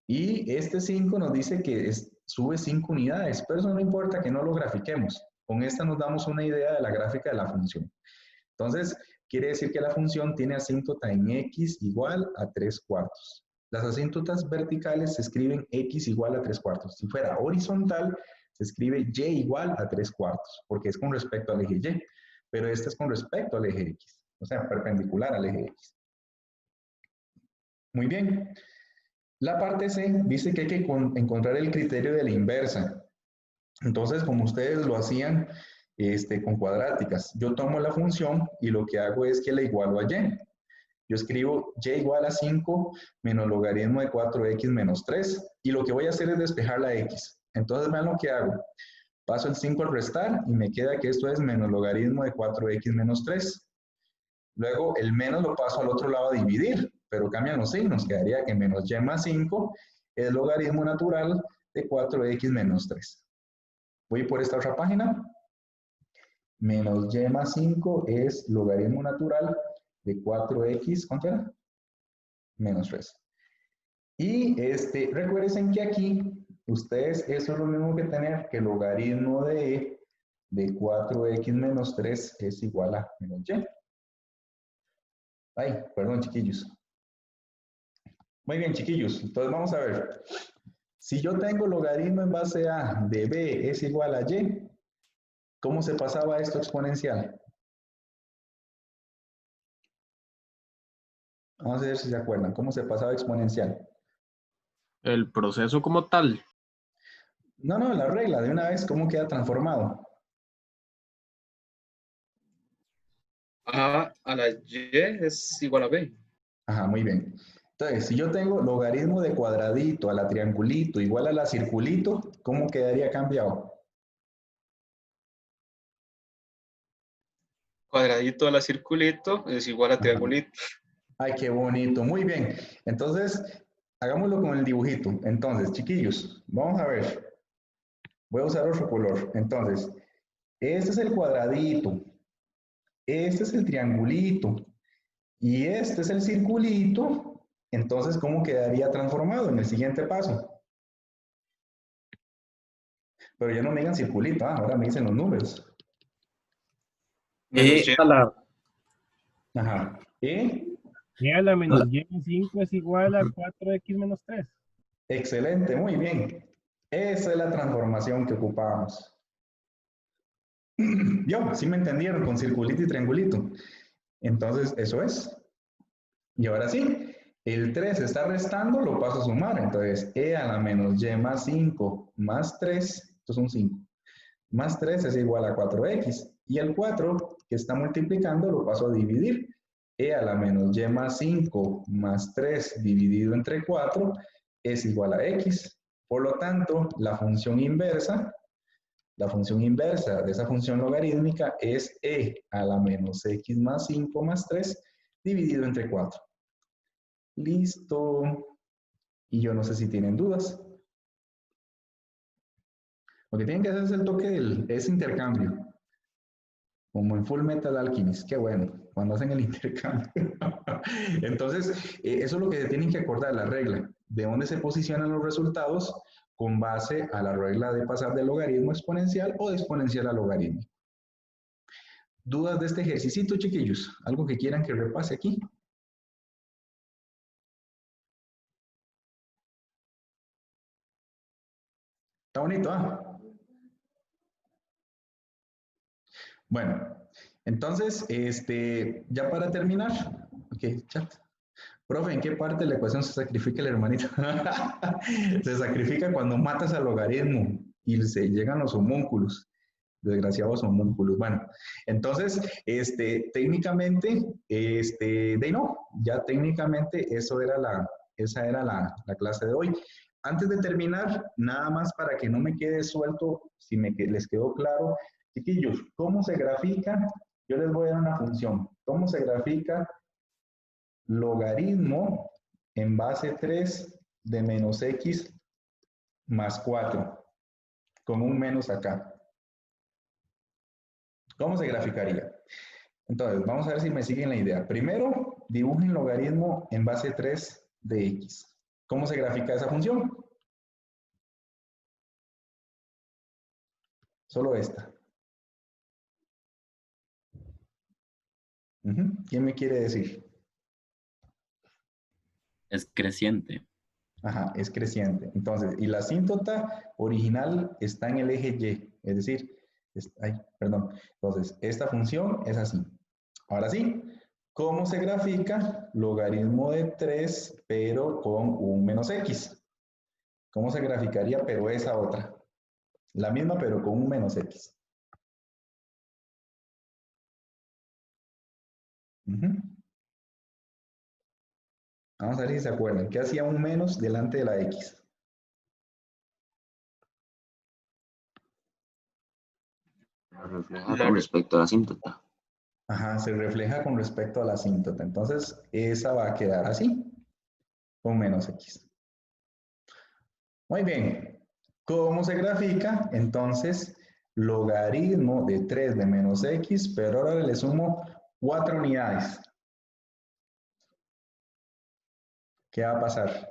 Y este 5 nos dice que sube 5 unidades, pero eso no importa que no lo grafiquemos. Con esta nos damos una idea de la gráfica de la función. Entonces, quiere decir que la función tiene asíntota en x igual a 3/4. Las asíntotas verticales se escriben x igual a 3/4. Si fuera horizontal, se escribe y igual a 3/4, porque es con respecto al eje y, pero este es con respecto al eje x, o sea, perpendicular al eje x. Muy bien. La parte C dice que hay que encontrar el criterio de la inversa. Entonces, como ustedes lo hacían con cuadráticas, yo tomo la función y lo que hago es que la igualo a y. Yo escribo y igual a 5 menos logaritmo de 4x menos 3. Y lo que voy a hacer es despejar la x. Entonces, vean lo que hago. Paso el 5 al restar y me queda que esto es menos logaritmo de 4x menos 3. Luego, el menos lo paso al otro lado a dividir, pero cambian los signos. Quedaría que menos y más 5 es logaritmo natural de 4x menos 3. Voy por esta otra página. Menos y más 5 es logaritmo natural de 4x, ¿cuánto era? Menos 3. Y recuerden que aquí, ustedes, eso es lo mismo que tener que logaritmo de 4x menos 3 es igual a menos y. Ay, perdón, chiquillos. Muy bien, chiquillos. Entonces vamos a ver. Si yo tengo logaritmo en base a de b es igual a y, ¿cómo se pasaba esto exponencial? Vamos a ver si se acuerdan. ¿Cómo se pasaba exponencial? El proceso como tal. No, la regla, de una vez, ¿cómo queda transformado? A la y es igual a b. Ajá, muy bien. Entonces, si yo tengo logaritmo de cuadradito a la triangulito igual a la circulito, ¿cómo quedaría cambiado? Cuadradito a la circulito es igual a triangulito. Ay, qué bonito. Muy bien. Entonces, hagámoslo con el dibujito. Entonces, chiquillos, vamos a ver. Voy a usar otro color. Entonces, este es el cuadradito. Este es el triangulito. Y este es el circulito. Entonces, ¿cómo quedaría transformado en el siguiente paso? Pero ya no me digan circulito, ahora me dicen los números. Menos y. A la, Ajá. ¿Y? y a la menos y más 5 es igual a 4x menos 3. Excelente, muy bien. Esa es la transformación que ocupábamos. Yo, sí me entendieron con circulito y triangulito. Entonces, eso es. Y ahora sí, el 3 está restando, lo paso a sumar. Entonces, e a la menos y más 5 más 3, esto es un 5, más 3 es igual a 4x. Y el 4 que está multiplicando lo paso a dividir. E a la menos y más 5 más 3 dividido entre 4 es igual a x. Por lo tanto, la función inversa de esa función logarítmica es e a la menos x más 5 más 3 dividido entre 4. Listo. Y yo no sé si tienen dudas. Lo que tienen que hacer es el toque ese intercambio. Como en Full Metal Alchemist, qué bueno, cuando hacen el intercambio. Entonces, eso es lo que se tienen que acordar, la regla, de dónde se posicionan los resultados con base a la regla de pasar de logaritmo exponencial o de exponencial a logaritmo. ¿Dudas de este ejercicio, chiquillos? ¿Algo que quieran que repase aquí? Está bonito, ¿ah? Bueno, entonces, ya para terminar, ok, chat. Profe, ¿en qué parte de la ecuación se sacrifica el hermanito? Se sacrifica cuando matas al logaritmo y se llegan los homúnculos, desgraciados homúnculos. Bueno, entonces, técnicamente, de no, ya técnicamente esa era la clase de hoy. Antes de terminar, nada más para que no me quede suelto, si les quedó claro, chiquillos, ¿cómo se grafica? Yo les voy a dar una función. ¿Cómo se grafica logaritmo en base 3 de menos x más 4, con un menos acá? ¿Cómo se graficaría? Entonces, vamos a ver si me siguen la idea. Primero, dibujen logaritmo en base 3 de x. ¿Cómo se grafica esa función? Solo esta. ¿Quién me quiere decir? Es creciente. Ajá, es creciente. Entonces, y la asíntota original está en el eje Y, es decir, perdón. Entonces, esta función es así. Ahora sí, ¿cómo se grafica logaritmo de 3, pero con un menos x? ¿Cómo se graficaría, pero esa otra? La misma, pero con un menos x. Vamos a ver si se acuerdan. ¿Qué hacía un menos delante de la x? Refleja con respecto a la asíntota. Ajá, se refleja con respecto a la asíntota. Entonces, esa va a quedar así, con menos x. Muy bien. ¿Cómo se grafica? Entonces, logaritmo de 3 de menos x, pero ahora le sumo 4 unidades. ¿Qué va a pasar?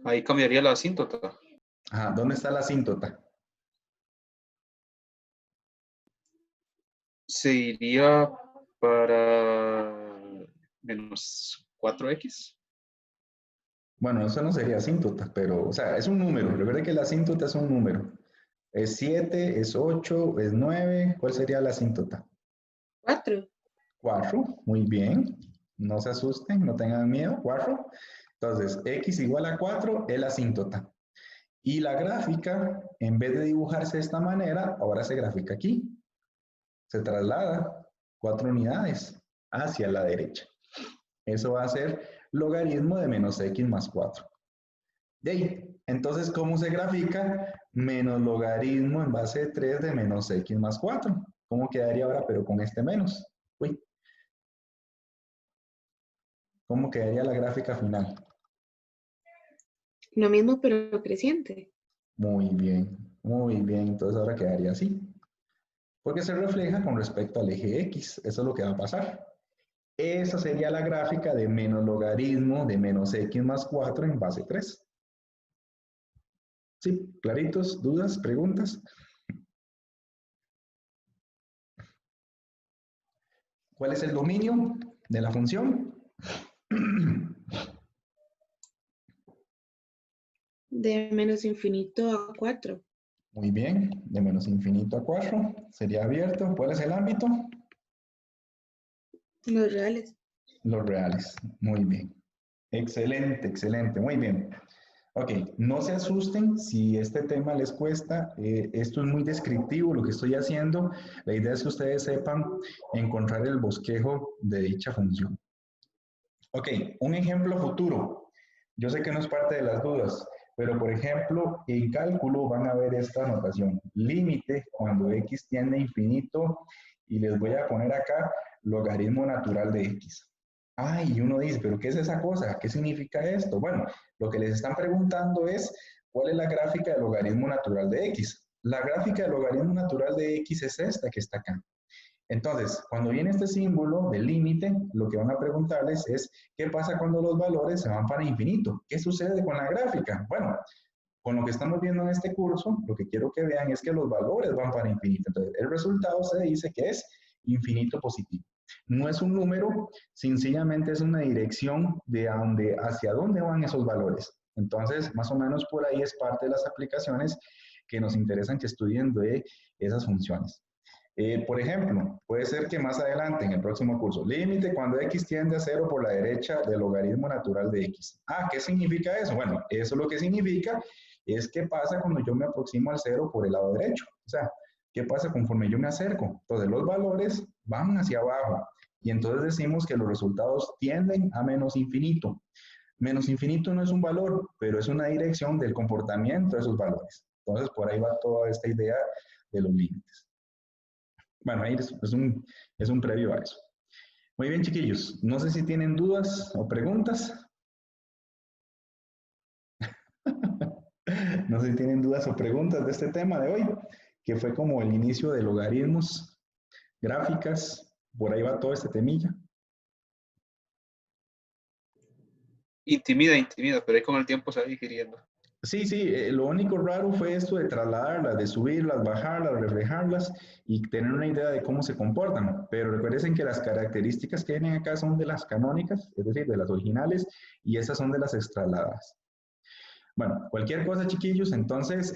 Ahí cambiaría la asíntota. Ajá, ¿dónde está la asíntota? Se iría para menos 4x. Bueno, eso no sería asíntota, pero, o sea, es un número. Recuerde que la asíntota es un número. ¿Es 7, es 8, es 9? ¿Cuál sería la asíntota? 4. 4, muy bien. No se asusten, no tengan miedo, 4. Entonces, x igual a 4 es la asíntota. Y la gráfica, en vez de dibujarse de esta manera, ahora se grafica aquí. Se traslada 4 unidades hacia la derecha. Eso va a ser logaritmo de menos x más 4. De ahí, entonces, ¿cómo se grafica? Menos logaritmo en base de 3 de menos x más 4. ¿Cómo quedaría ahora, pero con este menos? Uy. ¿Cómo quedaría la gráfica final? Lo mismo, pero creciente. Muy bien, muy bien. Entonces ahora quedaría así. Porque se refleja con respecto al eje X. Eso es lo que va a pasar. Esa sería la gráfica de menos logaritmo de menos x más 4 en base 3. ¿Sí? ¿Claritos? ¿Dudas? ¿Preguntas? ¿Cuál es el dominio de la función? De menos infinito a 4. Muy bien, de menos infinito a 4. Sería abierto. ¿Cuál es el ámbito? Los reales. Los reales. Muy bien. Excelente, excelente. Muy bien. Ok, no se asusten si este tema les cuesta. Esto es muy descriptivo lo que estoy haciendo. La idea es que ustedes sepan encontrar el bosquejo de dicha función. Ok, un ejemplo futuro. Yo sé que no es parte de las dudas, pero por ejemplo, en cálculo van a ver esta notación. Límite cuando x tiende a infinito y les voy a poner acá logaritmo natural de x. Ay, y uno dice, ¿pero qué es esa cosa? ¿Qué significa esto? Bueno, lo que les están preguntando es, ¿cuál es la gráfica del logaritmo natural de x? la gráfica del logaritmo natural de x es esta que está acá. Entonces, cuando viene este símbolo del límite, lo que van a preguntarles es, ¿qué pasa cuando los valores se van para infinito? ¿Qué sucede con la gráfica? Bueno, con lo que estamos viendo en este curso, lo que quiero que vean es que los valores van para infinito. Entonces, el resultado se dice que es infinito positivo. No es un número, sencillamente es una dirección de hacia dónde van esos valores. Entonces, más o menos por ahí es parte de las aplicaciones que nos interesan que estudien de esas funciones. Por ejemplo, puede ser que más adelante, en el próximo curso, límite cuando x tiende a 0 por la derecha del logaritmo natural de x. Ah, ¿qué significa eso? Bueno, eso lo que significa es qué pasa cuando yo me aproximo al 0 por el lado derecho. O sea, ¿qué pasa conforme yo me acerco? Entonces, los valores van hacia abajo. Y entonces decimos que los resultados tienden a menos infinito. Menos infinito no es un valor, pero es una dirección del comportamiento de esos valores. Entonces, por ahí va toda esta idea de los límites. Bueno, ahí es un previo a eso. Muy bien, chiquillos. No sé si tienen dudas o preguntas. No sé si tienen dudas o preguntas de este tema de hoy, que fue como el inicio de logaritmos, gráficas, por ahí va todo este temilla. Intimida, pero ahí con el tiempo se va digiriendo. Sí, lo único raro fue esto de trasladarlas, de subirlas, bajarlas, reflejarlas y tener una idea de cómo se comportan. Pero recuerden que las características que vienen acá son de las canónicas, es decir, de las originales, y esas son de las extrasladadas. Bueno, cualquier cosa, chiquillos, entonces,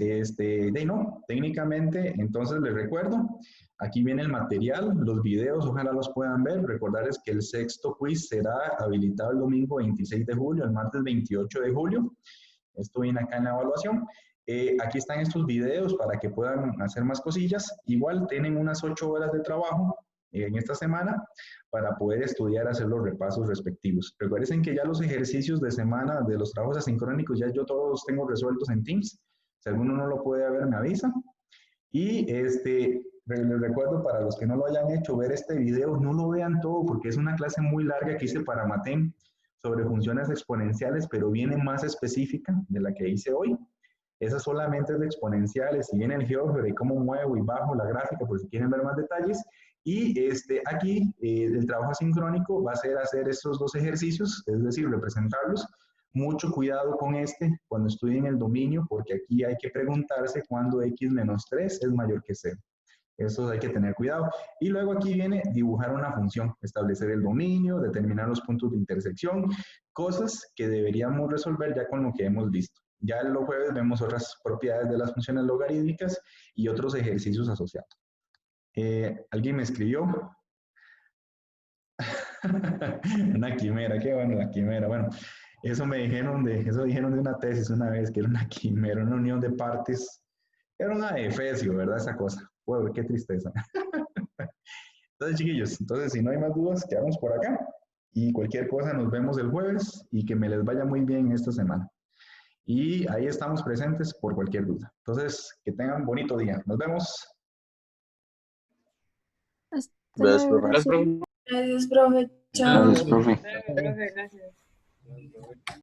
técnicamente, entonces les recuerdo, aquí viene el material, los videos, ojalá los puedan ver. Recordarles que el sexto quiz será habilitado el domingo 26 de julio, el martes 28 de julio. Esto viene acá en la evaluación. Aquí están estos videos para que puedan hacer más cosillas. Igual tienen unas 8 horas de trabajo en esta semana para poder estudiar, hacer los repasos respectivos. Recuerden que ya los ejercicios de semana de los trabajos asincrónicos ya yo todos tengo resueltos en Teams. Si alguno no lo puede ver, me avisa. Y les recuerdo para los que no lo hayan hecho, ver este video, no lo vean todo porque es una clase muy larga que hice para Matem sobre funciones exponenciales, pero viene más específica de la que hice hoy. Esa solamente es de exponenciales, y viene el GeoGebra y cómo muevo y bajo la gráfica, por si quieren ver más detalles. Y aquí el trabajo asincrónico va a ser hacer estos dos ejercicios, es decir, representarlos. Mucho cuidado con cuando estudien el dominio, porque aquí hay que preguntarse cuándo x menos 3 es mayor que 0. Eso hay que tener cuidado. Y luego aquí viene dibujar una función, establecer el dominio, determinar los puntos de intersección, cosas que deberíamos resolver ya con lo que hemos visto. Ya los jueves vemos otras propiedades de las funciones logarítmicas y otros ejercicios asociados. ¿Alguien me escribió? Una quimera, qué bueno la quimera. Bueno, eso dijeron de una tesis una vez, que era una quimera, una unión de partes. Era una de Efesio, ¿verdad? Esa cosa. Uy, qué tristeza. Entonces, chiquillos, si no hay más dudas, quedamos por acá. Y cualquier cosa nos vemos el jueves y que me les vaya muy bien esta semana. Y ahí estamos presentes por cualquier duda. Entonces, que tengan un bonito día. Nos vemos. Gracias, profe. Gracias, profe. Gracias, profe. Chao. Gracias, profe. Profe, gracias.